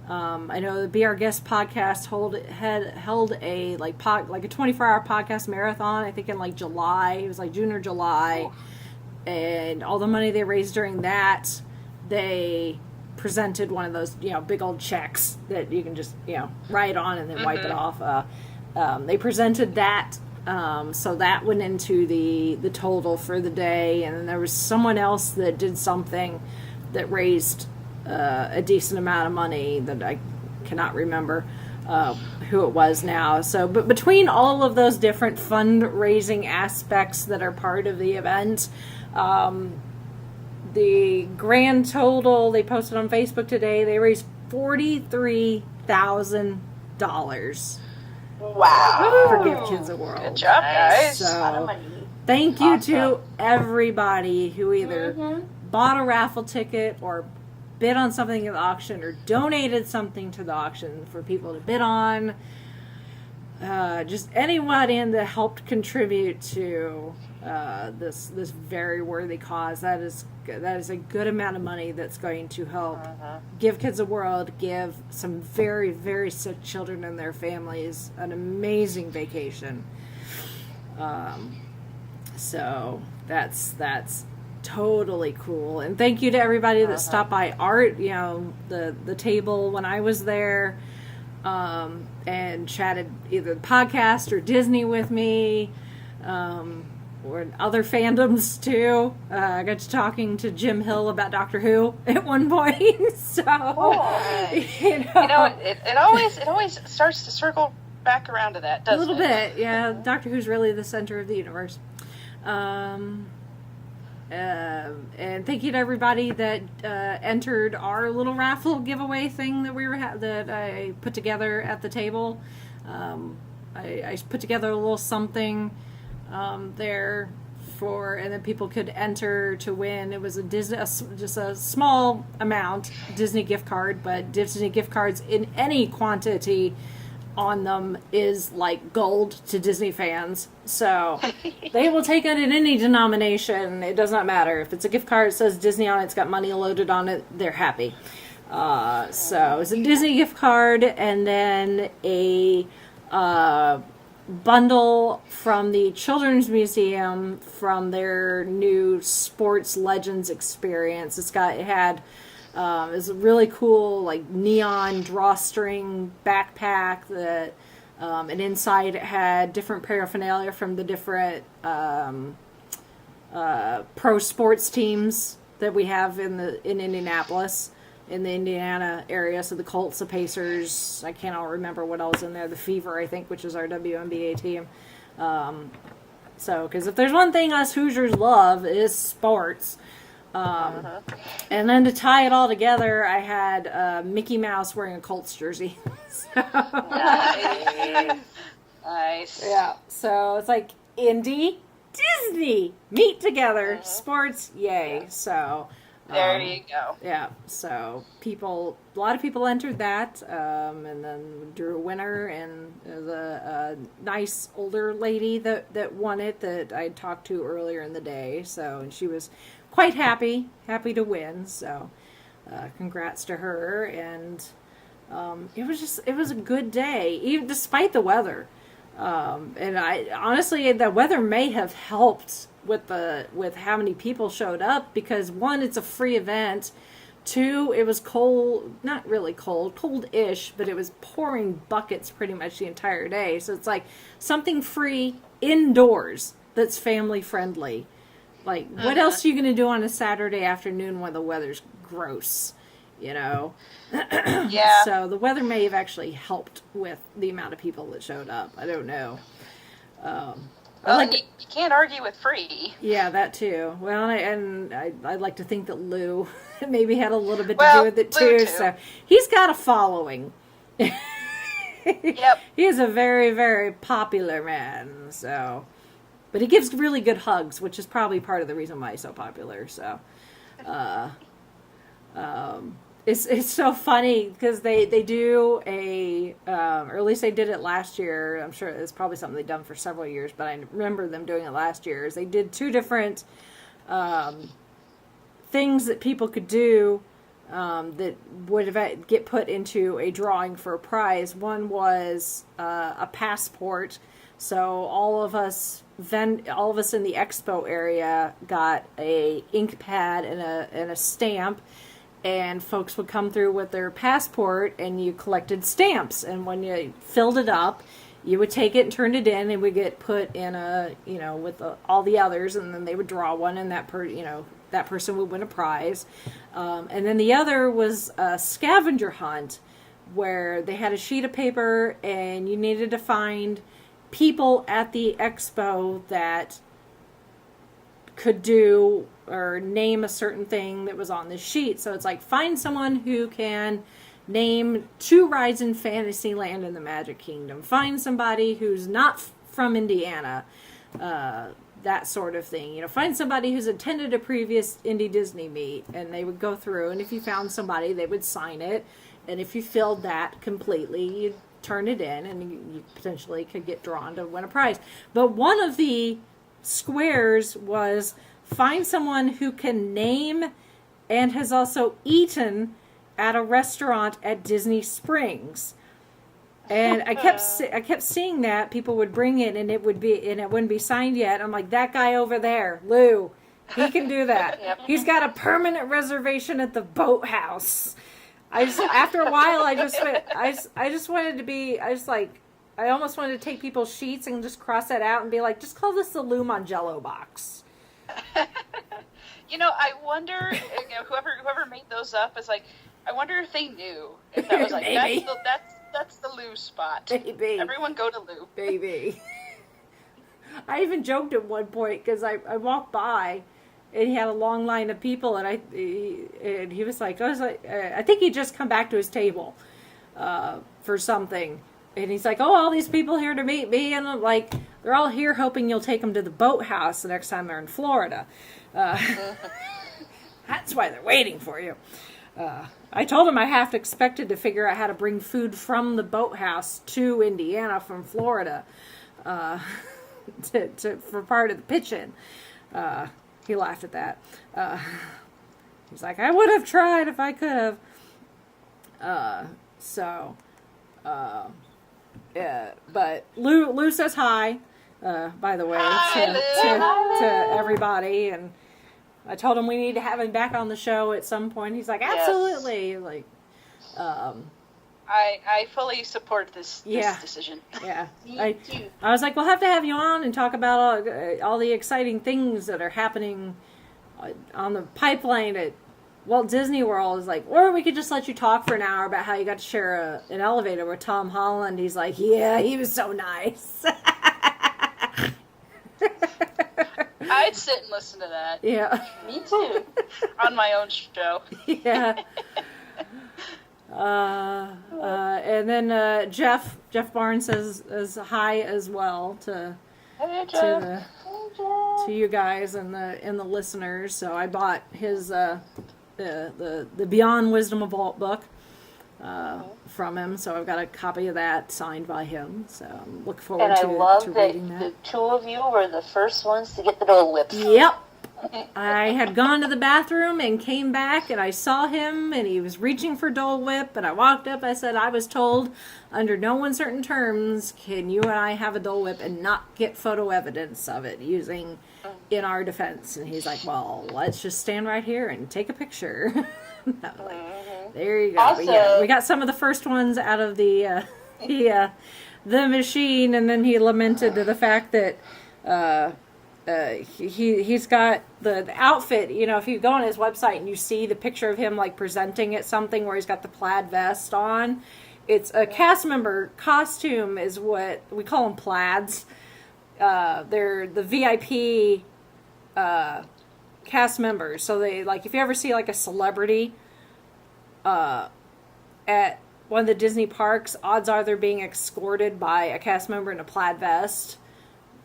B: I know the Be Our Guest podcast held a a 24-hour podcast marathon, I think in July. It was June or July. And all the money they raised during that, they presented one of those, big old checks that you can just, write on and then wipe it off. They presented that, so that went into the total for the day. And then there was someone else that did something that raised a decent amount of money that I cannot remember who it was now. So, but between all of those different fundraising aspects that are part of the event, the grand total they posted on Facebook today, they raised $43,000.
E: Wow.
B: For Give Kids a World.
C: Good job, guys.
B: So, thank you to everybody who either bought a raffle ticket or bid on something at the auction or donated something to the auction for people to bid on. Just anyone that helped contribute to this very worthy cause. That is a good amount of money that's going to help give kids a world, give some very, very sick children and their families an amazing vacation. So that's totally cool. And thank you to everybody that stopped by Art, the table when I was there, and chatted either the podcast or Disney with me, or other fandoms too. I got to talking to Jim Hill about Doctor Who at one point. So,
C: it always starts to circle back around to that, doesn't it?
B: A little bit, yeah. Doctor Who's really the center of the universe. And thank you to everybody that entered our little raffle giveaway thing that that I put together at the table. I put together a little something there and then people could enter to win. It was just a small amount Disney gift card, but Disney gift cards in any quantity on them is like gold to Disney fans. So they will take it in any denomination. It does not matter. If it's a gift card that says Disney on it, it's got money loaded on it, they're happy. So it's a Disney gift card, and then a bundle from the Children's Museum from their new Sports Legends experience. It had it's a really cool, like, neon drawstring backpack that, and inside it had different paraphernalia from the different pro sports teams that we have in Indianapolis, in the Indiana area. So the Colts, the Pacers, I can't all remember what else in there. The Fever, I think, which is our WNBA team. So, because if there's one thing us Hoosiers love, it is sports. And then to tie it all together, I had Mickey Mouse wearing a Colts jersey.
C: Nice.
B: Yeah. So it's like Indy Disney meet together, sports, yay. Yeah. So
C: there you go.
B: Yeah. So a lot of people entered that, and then drew a winner, and there's a nice older lady that won it that I talked to earlier in the day. So, and she was quite happy to win. So, congrats to her. And it was a good day, even despite the weather. And I honestly, the weather may have helped with how many people showed up, because one, it's a free event. Two, it was cold, not really cold, cold-ish, but it was pouring buckets pretty much the entire day. So it's like something free indoors that's family friendly. Like, what else are you going to do on a Saturday afternoon when the weather's gross, Yeah. So the weather may have actually helped with the amount of people that showed up. I don't know.
C: You can't argue with free.
B: Yeah, that too. Well, I'd like to think that Lou maybe had a little bit to do with it too. So he's got a following. Yep. He is a very, very popular man. So, but he gives really good hugs, which is probably part of the reason why he's so popular. So, it's so funny because they do or at least they did it last year. I'm sure it's probably something they've done for several years, but I remember them doing it last year. They did two different things that people could do that would get put into a drawing for a prize. One was a passport. So all of us in the Expo area got a ink pad and a stamp. And folks would come through with their passport, and you collected stamps. And when you filled it up, you would take it and turn it in, and would get put in with all the others, and then they would draw one, and that person would win a prize. And then the other was a scavenger hunt, where they had a sheet of paper, and you needed to find people at the expo that could do or name a certain thing that was on the sheet. So it's like, find someone who can name 2 rides in Fantasyland in the Magic Kingdom. Find somebody who's not from Indiana, that sort of thing. Find somebody who's attended a previous Indy Disney Meet, and they would go through, and if you found somebody, they would sign it, and if you filled that completely, you'd turn it in, and you potentially could get drawn to win a prize. But one of the squares was find someone who can name and has also eaten at a restaurant at Disney Springs. And I kept seeing that people would bring it and it wouldn't be signed yet. I'm like, that guy over there, Lou, he can do that.
D: Yep.
B: He's got a permanent reservation at the boathouse. After a while, I almost wanted to take people's sheets and just cross that out and be like, just call this the Lou Mongello box.
C: I wonder, whoever made those up is like, I wonder if they knew. If that was like,
B: Maybe.
C: that's the Lou spot.
B: Maybe.
C: Everyone go to Lou.
B: Baby. I even joked at one point because I walked by and he had a long line of people and he was like, I think he'd just come back to his table for something. And he's like, oh, all these people here to meet me. And I'm like, they're all here hoping you'll take them to the boathouse the next time they're in Florida. That's why they're waiting for you. I told him I half expected to figure out how to bring food from the boathouse to Indiana from Florida for part of the pitch-in. He laughed at that. He's like, I would have tried if I could have. Yeah, but Lou says hi, by the way, to everybody, and I told him we need to have him back on the show at some point. He's like, absolutely. Yes. Like,
C: I fully support this decision.
B: Yeah. I was like, we'll have to have you on and talk about all the exciting things that are happening on the pipeline at Walt Disney World. Is like, or we could just let you talk for an hour about how you got to share an elevator with Tom Holland. He's like, yeah, he was so nice.
C: I'd sit and listen to that.
B: Yeah.
D: Me too.
C: On my own show.
B: Yeah. And then Jeff Barnes says hi as well to you guys and the listeners. So I bought his the Beyond Wisdom of Walt book from him. So I've got a copy of that signed by him. So I'm looking forward to reading that.
D: The two of you were the first ones to get the Dole Whips.
B: Yep. I had gone to the bathroom and came back and I saw him and he was reaching for Dole Whip and I walked up. I said, I was told under no uncertain terms can you and I have a Dole Whip and not get photo evidence of it using in our defense. And he's like, well, let's just stand right here and take a picture. There you go.
E: Also,
B: yeah, we got some of the first ones out of the machine, and then he lamented to the fact that he's got the outfit. You know, if you go on his website and you see the picture of him like presenting at something where he's got the plaid vest on, it's a cast member costume, is what we call them, plaids. They're the VIP cast members. So they, like, if you ever see like a celebrity at one of the Disney parks, odds are they're being escorted by a cast member in a plaid vest.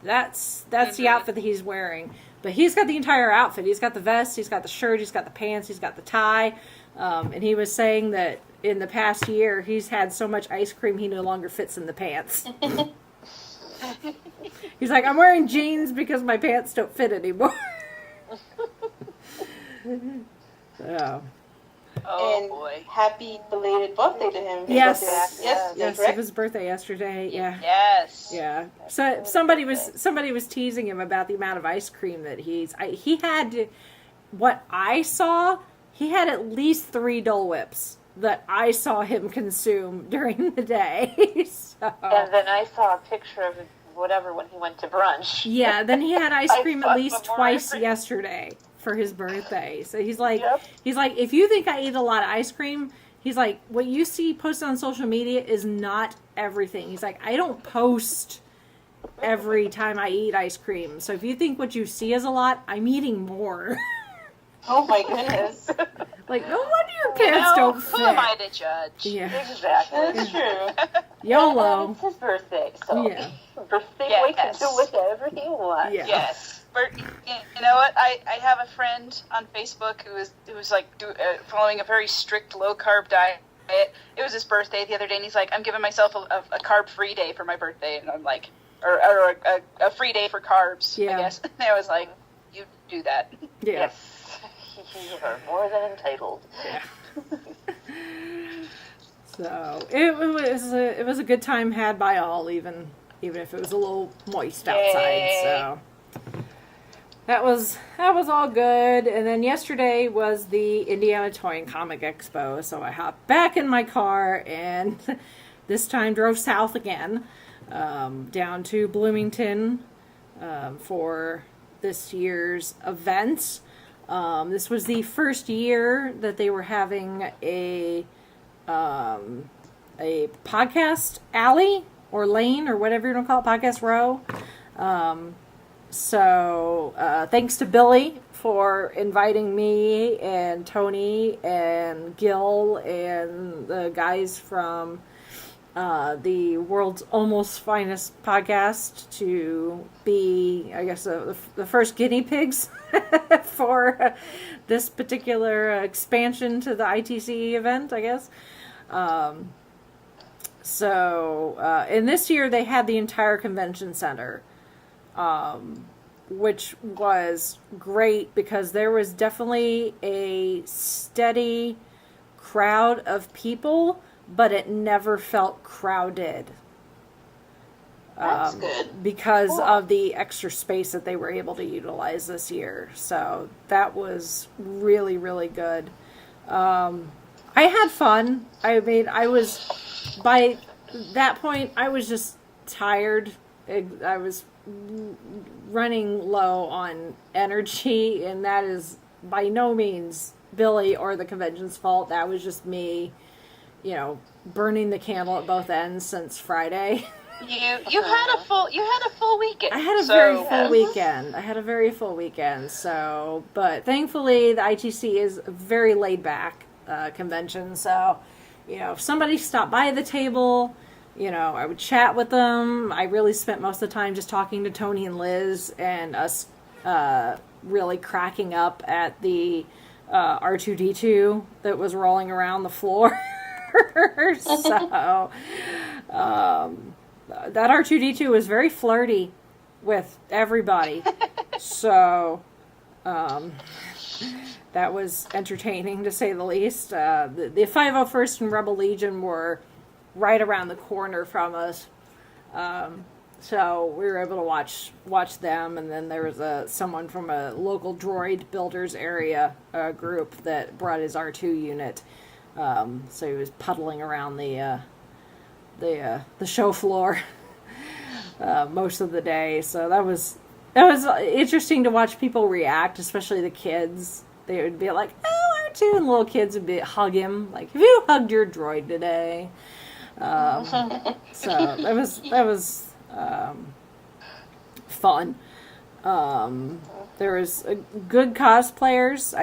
B: That's the outfit that he's wearing. But he's got the entire outfit. He's got the vest, he's got the shirt, he's got the pants, he's got the tie. And he was saying that in the past year, he's had so much ice cream he no longer fits in the pants. He's like, I'm wearing jeans because my pants don't fit anymore. So.
C: Oh,
E: and
C: boy.
E: happy belated birthday to him.
B: Yes.
E: Yes,
B: It was his birthday yesterday. Yeah.
C: Yes.
B: Yeah. So somebody was teasing him about the amount of ice cream that he had. What I saw, he had at least 3 Dole Whips that I saw him consume during the day. So.
D: And then I saw a picture of whatever when he went to brunch.
B: Yeah. Then he had ice cream at least
D: more
B: twice
D: ice cream.
B: yesterday for his birthday. So he's like, if you think I eat a lot of ice cream, he's like, what you see posted on social media is not everything. He's like, I don't post every time I eat ice cream. So if you think what you see is a lot, I'm eating more.
E: Oh my goodness.
B: Like, no wonder your pants don't fit.
C: Who am I to judge?
B: Yeah.
D: Exactly.
E: That's true.
B: YOLO.
D: It's his birthday, so
B: Yeah.
D: birthday boy can do whatever he wants.
B: Yeah.
C: Yes. But you know what? I have a friend on Facebook who was like following a very strict low carb diet. It was his birthday the other day, and he's like, "I'm giving myself a carb free day for my birthday," and I'm like, or a free day for carbs.
B: Yeah.
C: I guess. And I was like, you do that.
B: Yeah.
D: Yes. You are more than entitled.
B: Yeah. So it was a good time had by all, even if it was a little moist outside.
C: Yay.
B: So that was all good. And then yesterday was the Indiana Toy and Comic Expo, so I hopped back in my car and this time drove south again, down to Bloomington for this year's event. This was the first year that they were having a podcast alley or lane or whatever you want to call it, podcast row. So thanks to Billy for inviting me and Tony and Gil and the guys from the world's almost finest podcast to be, I guess, the first guinea pigs for this particular expansion to the ITC event, I guess. And this year they had the entire convention center, which was great because there was definitely a steady crowd of people, but it never felt crowded.
E: That's good.
B: Because
E: Cool.
B: of the extra space that they were able to utilize this year. So that was really, really good. I had fun. I mean, by that point, I was just tired. I was running low on energy, and that is by no means Billy or the convention's fault. That was just me, burning the candle at both ends since Friday.
C: You had a full weekend.
B: I had a very full weekend. So, but thankfully the ITC is a very laid back convention. So, if somebody stopped by the table, I would chat with them. I really spent most of the time just talking to Tony and Liz and us really cracking up at the R2-D2 that was rolling around the floor. So, that R2-D2 was very flirty with everybody. So, that was entertaining to say the least. The 501st and Rebel Legion were right around the corner from us. So we were able to watch them, and then there was someone from a local droid builders area group that brought his R2 unit. So he was puddling around the show floor most of the day. So that was interesting to watch people react, especially the kids. They would be like, "Oh, R2," and little kids would hug him like, "Have you hugged your droid today?" So that was fun. There was good cosplayers.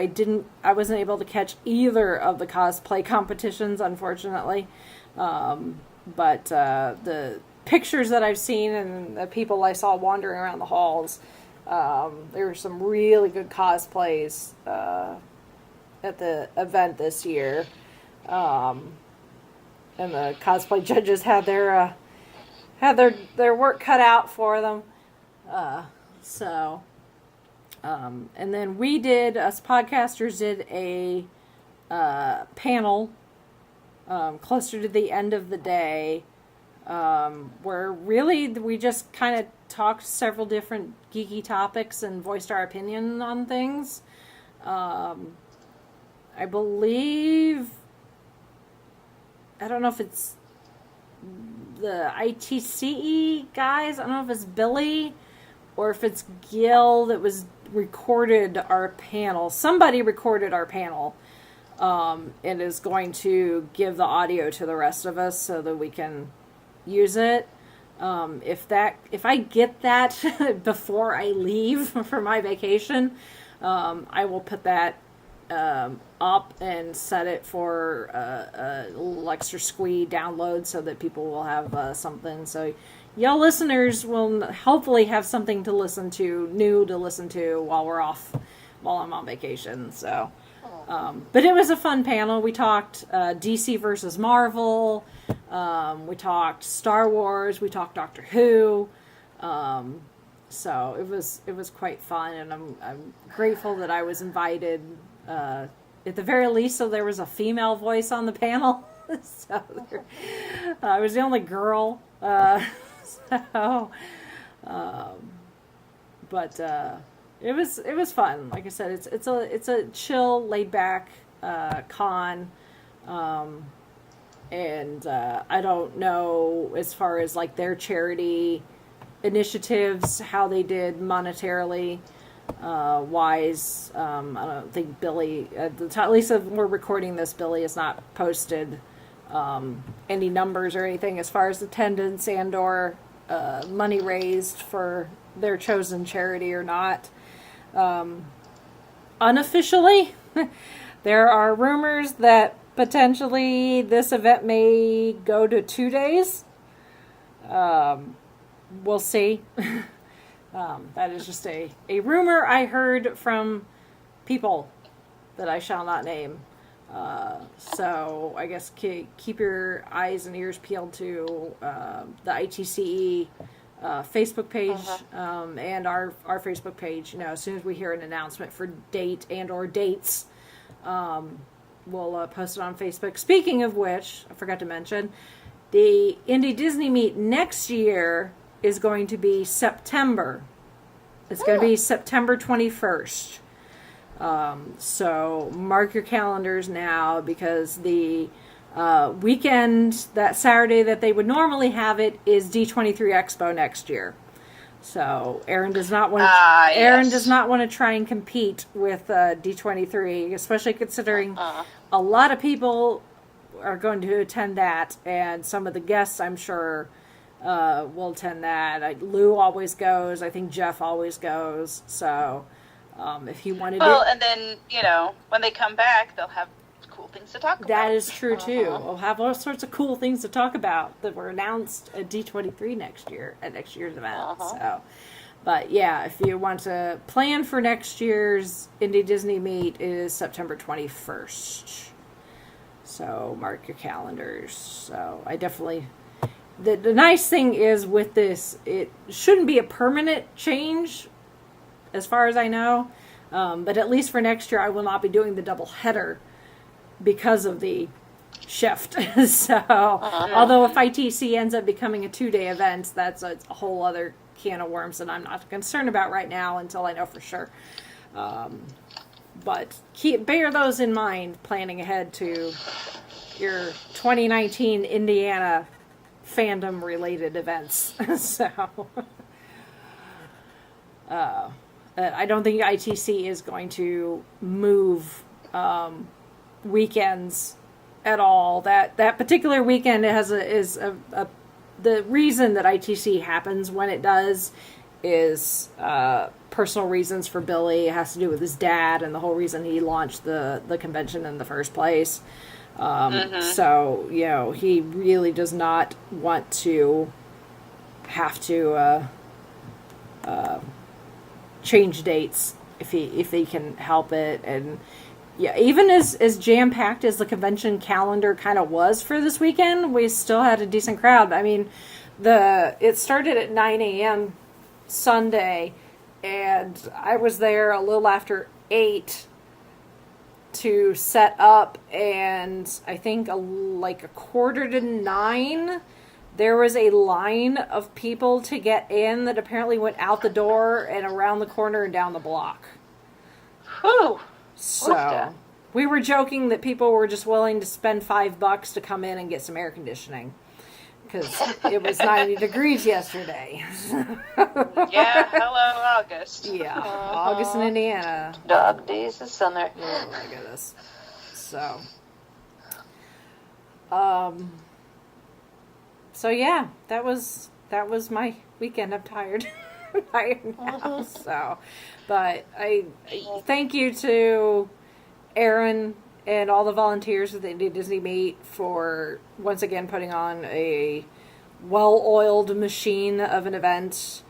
B: I wasn't able to catch either of the cosplay competitions, unfortunately. But the pictures that I've seen and the people I saw wandering around the halls, there were some really good cosplays at the event this year. And the cosplay judges had their work cut out for them. And then us podcasters did a panel closer to the end of the day, where really we just kind of talked several different geeky topics and voiced our opinion on things. I believe, I don't know if it's the ITCE guys, I don't know if it's Billy or if it's Gil that recorded our panel. Somebody recorded our panel. And is going to give the audio to the rest of us so that we can use it. If I get that before I leave for my vacation, I will put that up and set it for a little extra squee download so that people will have something. So y'all listeners will hopefully have something to listen to, new to listen to while I'm on vacation. So. But it was a fun panel. We talked DC versus Marvel. We talked Star Wars. We talked Doctor Who. So it was quite fun, and I'm grateful that I was invited. At the very least, so there was a female voice on the panel. So I was the only girl. So, but it was fun. Like I said, it's a chill, laid back con. And I don't know as far as like their charity initiatives, how they did monetarily wise. I don't think Billy, at least as we're recording this, Billy has not posted any numbers or anything as far as attendance and or money raised for their chosen charity or not. Unofficially, there are rumors that potentially this event may go to 2 days. We'll see. That is just a rumor I heard from people that I shall not name. So I guess keep your eyes and ears peeled to the ITCE Facebook page and our Facebook page. You know, as soon as we hear an announcement for date and or dates, we'll post it on Facebook. Speaking of which, I forgot to mention, the Indy Disney Meet next year is going to be September. It's going to be September 21st. So mark your calendars now, because the weekend, that Saturday that they would normally have it, is D23 Expo next year. So Aaron does not want to. Aaron does not want to try and compete with D23, especially considering a lot of people are going to attend that, and some of the guests, I'm sure, will attend that. Lou always goes. I think Jeff always goes. So if he wanted
C: and then, you know, when they come back, they'll have cool things to talk about.
B: That is true too. We'll have all sorts of cool things to talk about that were announced at D23 next year, at next year's event. So, but yeah, if you want to plan for next year's Indy Disney Meet, it is September 21st. So mark your calendars. So I definitely, the nice thing is with this, it shouldn't be a permanent change as far as I know. But at least for next year, I will not be doing the double header because of the shift. So, although if ITC ends up becoming a 2-day event, that's a whole other can of worms that I'm not concerned about right now until I know for sure. But bear those in mind, planning ahead to your 2019 Indiana fandom related events. So, I don't think ITC is going to move weekends at all. That particular weekend is the reason that ITC happens when it does is personal reasons for Billy. It has to do with his dad and the whole reason he launched the convention in the first place. So, you know, he really does not want to have to change dates if he can help it. And yeah, even as jam-packed as the convention calendar kind of was for this weekend, we still had a decent crowd. I mean, it started at 9 a.m. Sunday, and I was there a little after 8 to set up, and I think like a quarter to 9, there was a line of people to get in that apparently went out the door and around the corner and down the block.
D: Whew.
B: So we were joking that people were just willing to spend $5 to come in and get some air conditioning because it was 90 degrees yesterday.
C: Yeah, hello, August.
B: Yeah, August in Indiana.
D: Dog days of summer.
B: Oh my goodness. So, so yeah, that was my weekend. I'm tired. Tired now. So, but I thank you to Aaron and all the volunteers at the Indy Disney Meet for once again putting on a well-oiled machine of an event,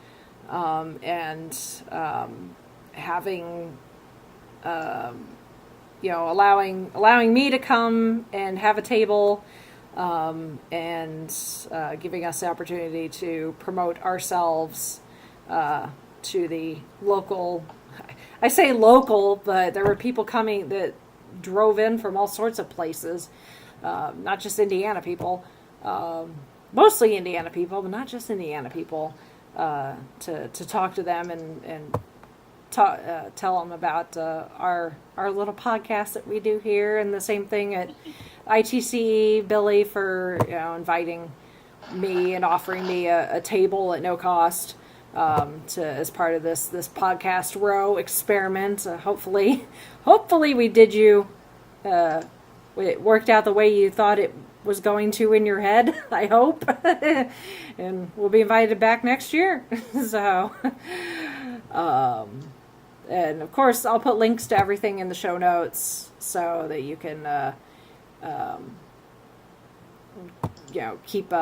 B: and having allowing me to come and have a table and giving us the opportunity to promote ourselves to the local. I say local, but there were people coming that drove in from all sorts of places, not just Indiana people, mostly Indiana people, but not just Indiana people, to talk to them and tell them about our little podcast that we do here, and the same thing at ITC. Billy for inviting me and offering me a table at no cost as part of this podcast row experiment. Hopefully we did you. It worked out the way you thought it was going to in your head. I hope, and we'll be invited back next year. So. And of course, I'll put links to everything in the show notes so that you can, keep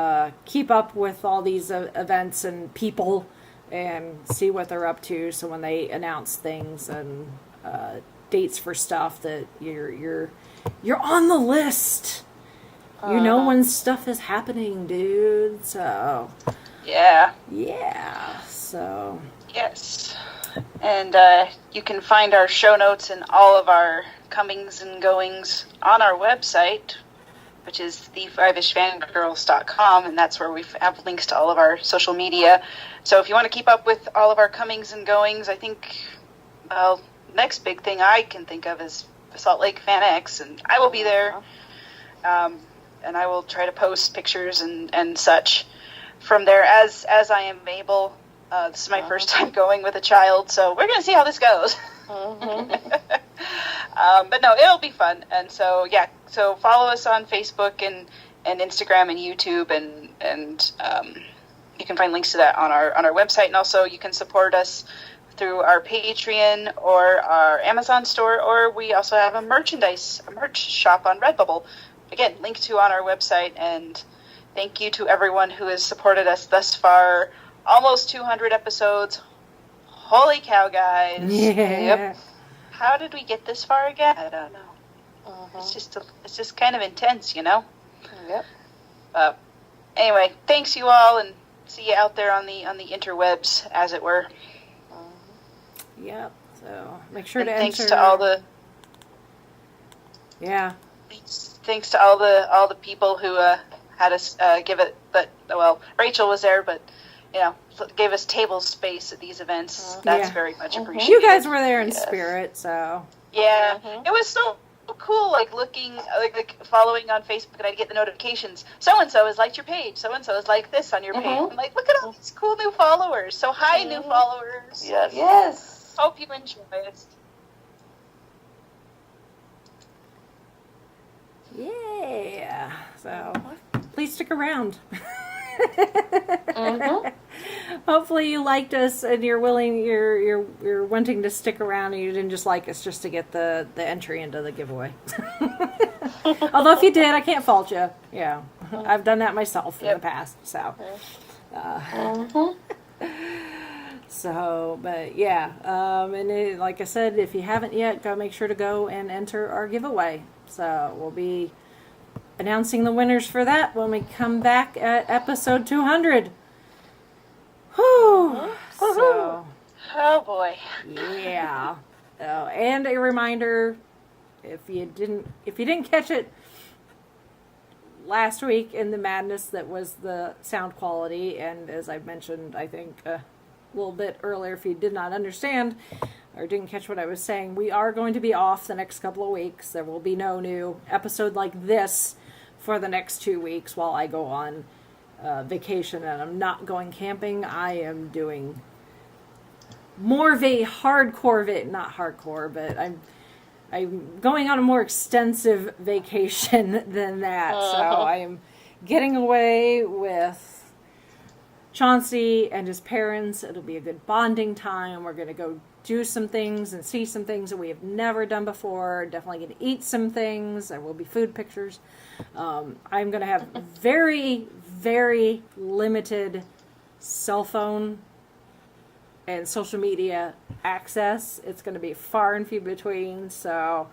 B: up with all these events and people and see what they're up to. So when they announce things and dates for stuff, that you're on the list. You know when stuff is happening, dude. So
C: Yeah.
B: So
C: Yes. And you can find our show notes and all of our comings and goings on our website, which is the5ishfangirls.com, and that's where we have links to all of our social media. So if you want to keep up with all of our comings and goings, I think, next big thing I can think of is Salt Lake Fan X, and I will be there. And I will try to post pictures and such from there as I am able. This is my first time going with a child, so we're going to see how this goes. But no, it'll be fun. And so, so follow us on Facebook and Instagram and YouTube, and you can find links to that on our website. And also you can support us through our Patreon or our Amazon store, or we also have a merch shop on Redbubble. Again, linked to on our website. And thank you to everyone who has supported us thus far. Almost 200 episodes. Holy cow, guys.
B: Yeah.
C: Yep. How did we get this far again? I don't know. It's just kind of intense, Yep. Anyway, thanks you all, and see you out there on the interwebs, as it were.
B: Yep. So make sure
C: And
B: to
C: thanks
B: enter.
C: to all the Thanks to all the people who had us give it. But Rachel was there, but gave us table space at these events. That's very much appreciated.
B: You guys were there in spirit, so.
C: Yeah, it was so cool, looking, following on Facebook, and I'd get the notifications. So-and-so has liked your page. So-and-so has liked this on your page. I'm like, look at all these cool new followers. So hi, new followers.
E: Yes.
C: Hope you enjoy it.
B: Yeah. So please stick around. Hopefully you liked us and you're wanting to stick around, and you didn't just like us just to get the entry into the giveaway. Although if you did, I can't fault you. Yeah, I've done that myself in the past. So, but yeah, and like I said, if you haven't yet, go make sure to go and enter our giveaway. So we'll be announcing the winners for that when we come back at episode 200. Whew. So,
C: oh boy.
B: Yeah. And a reminder, if you didn't catch it last week in the madness that was the sound quality, and as I mentioned, I think a little bit earlier, if you did not understand or didn't catch what I was saying, we are going to be off the next couple of weeks. There will be no new episode like this for the next 2 weeks while I go on vacation, and I'm not going camping. I am doing more of a hardcore, not hardcore, but I'm going on a more extensive vacation than that. So I am getting away with Chauncey and his parents. It'll be a good bonding time. We're going to go do some things and see some things that we have never done before. Definitely going to eat some things. There will be food pictures. I'm going to have very, very limited cell phone and social media access. It's going to be far and few between. So,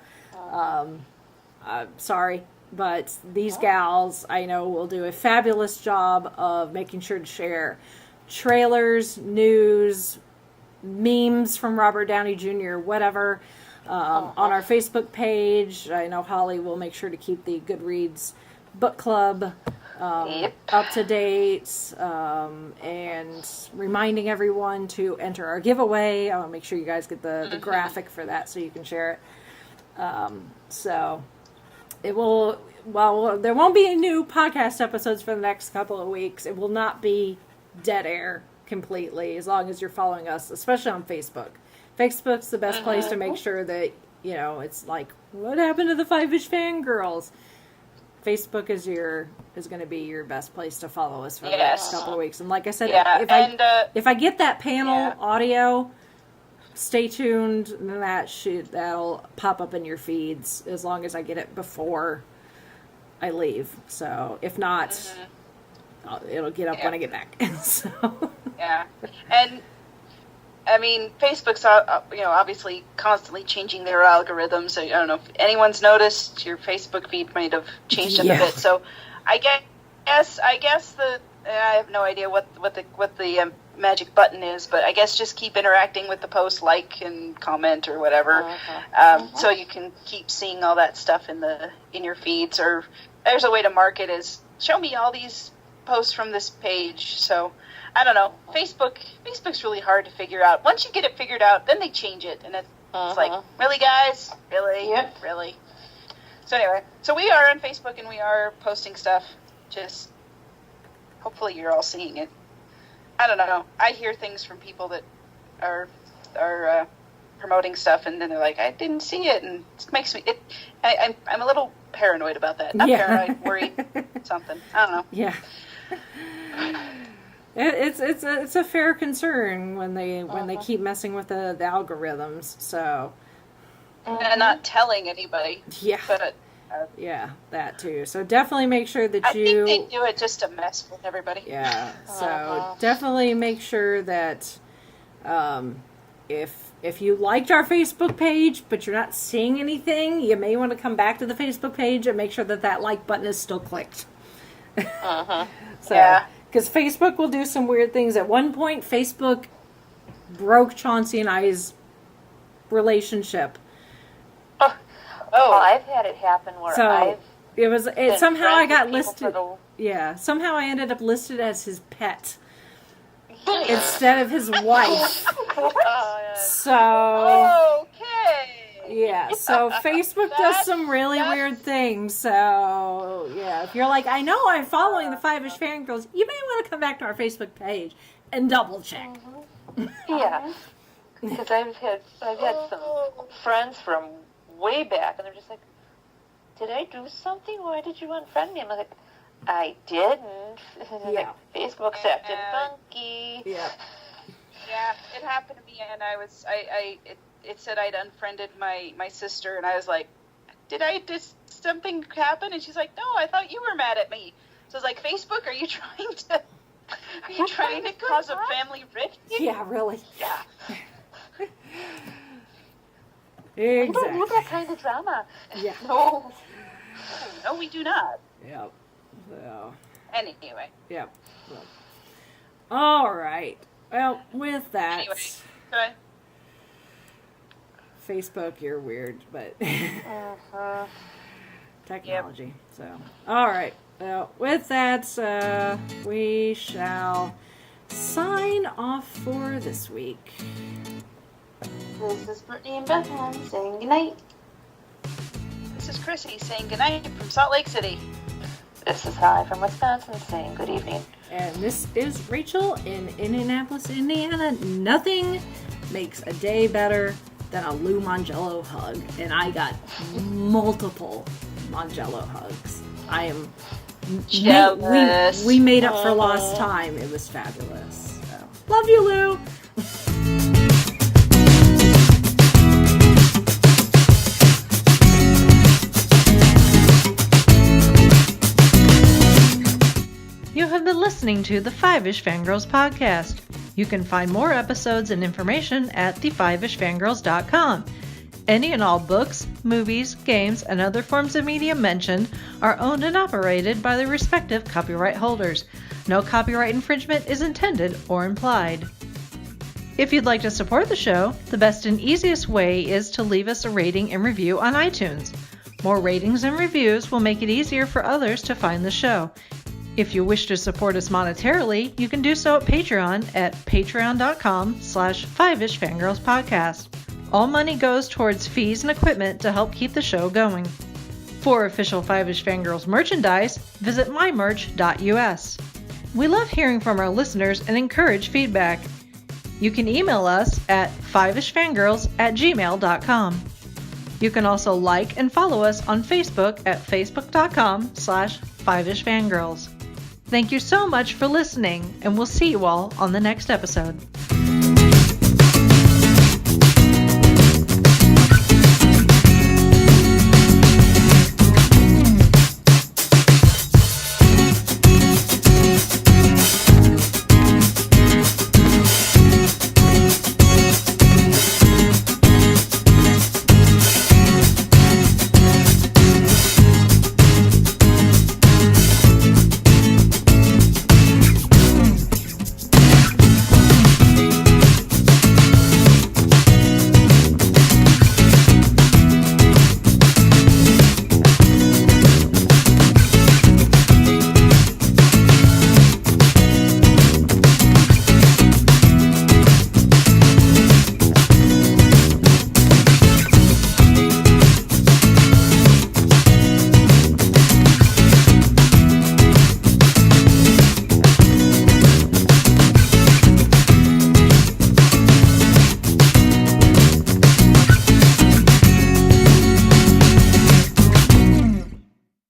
B: sorry. but these gals, I know, will do a fabulous job of making sure to share trailers, news, memes from Robert Downey Jr., whatever, on our Facebook page. I know Holly will make sure to keep the Goodreads book club up to date, and reminding everyone to enter our giveaway. I want to make sure you guys get the graphic for that so you can share it. So it will, well, there won't be new podcast episodes for the next couple of weeks. It will not be dead air completely, as long as you're following us, especially on Facebook. Facebook's the best place to make sure that, you know, it's like, what happened to the Five-ish Fangirls? Facebook is going to be your best place to follow us for the next couple of weeks. And like I said, if I get that panel audio, stay tuned, and that'll pop up in your feeds as long as I get it before I leave. So if not, it'll get up when I get back. So
C: and I mean, Facebook's obviously constantly changing their algorithms. So I don't know if anyone's noticed, your Facebook feed might have changed a bit. So I guess I have no idea what the magic button is, but I guess just keep interacting with the post, like and comment or whatever, so you can keep seeing all that stuff in your feeds. Or there's a way to mark it as, show me all these posts from this page. So I don't know. Facebook's really hard to figure out. Once you get it figured out, then they change it, and it's like, really, guys, really. So anyway, so we are on Facebook and we are posting stuff. Just hopefully you're all seeing it. I don't know. I hear things from people that are promoting stuff, and then they're like, I didn't see it, and it makes me. I'm a little paranoid about that. Not paranoid, worried, something. I don't know.
B: Yeah. It's a fair concern when they keep messing with the algorithms. So.
C: And not telling anybody.
B: Yeah.
C: But
B: that too. So definitely make sure that
C: I think they do it just to mess with everybody.
B: Yeah. So definitely make sure that if you liked our Facebook page but you're not seeing anything, you may want to come back to the Facebook page and make sure that like button is still clicked. So, because Facebook will do some weird things. At one point, Facebook broke Chauncey and I's relationship.
D: Oh, I've had it happen where
B: somehow I got listed. Somehow I ended up listed as his pet instead of his wife. So so Facebook does some really weird things. So if you're like, I know I'm following the Five-ish Fangirls, you may want to come back to our Facebook page and double check.
D: Yeah, because I've had some friends from way back, and they're just like, did I do something? Why did you unfriend me? I'm like, I didn't. Like, Facebook's acting funky.
C: Yeah, it happened to me, and it said I'd unfriended my sister, and I was like, did something happen? And she's like, no, I thought you were mad at me. So I was like, Facebook, are you trying to cause a family rift?
B: Yeah, really.
C: Yeah.
B: Exactly.
D: We don't do that kind of drama.
B: Yeah.
C: No, we do not.
B: Yep. So.
C: Anyway.
B: Yep. All right. Well, with that.
C: Anyway,
B: Facebook, you're weird, but technology. So, all right. Well, with that, we shall sign off for this week.
E: This is Brittany and Bethlehem saying goodnight.
C: This is Chrissy saying goodnight from Salt Lake City.
D: This is Holly from Wisconsin saying good evening.
B: And this is Rachel in Indianapolis, Indiana. Nothing makes a day better than a Lou Mongello hug. And I got multiple Mongello hugs. I am
C: jealous.
B: We made up for lost time. It was fabulous. So, love you, Lou.
F: You have been listening to the Five-ish Fangirls podcast. You can find more episodes and information at thefiveishfangirls.com. Any and all books, movies, games, and other forms of media mentioned are owned and operated by the respective copyright holders. No copyright infringement is intended or implied. If you'd like to support the show, the best and easiest way is to leave us a rating and review on iTunes. More ratings and reviews will make it easier for others to find the show. If you wish to support us monetarily, you can do so at Patreon at patreon.com/5ishfangirlspodcast. All money goes towards fees and equipment to help keep the show going. For official 5ish Fangirls merchandise, visit mymerch.us. We love hearing from our listeners and encourage feedback. You can email us at 5ishfangirls@gmail.com. You can also like and follow us on Facebook at facebook.com/5ishfangirls. Thank you so much for listening, and we'll see you all on the next episode.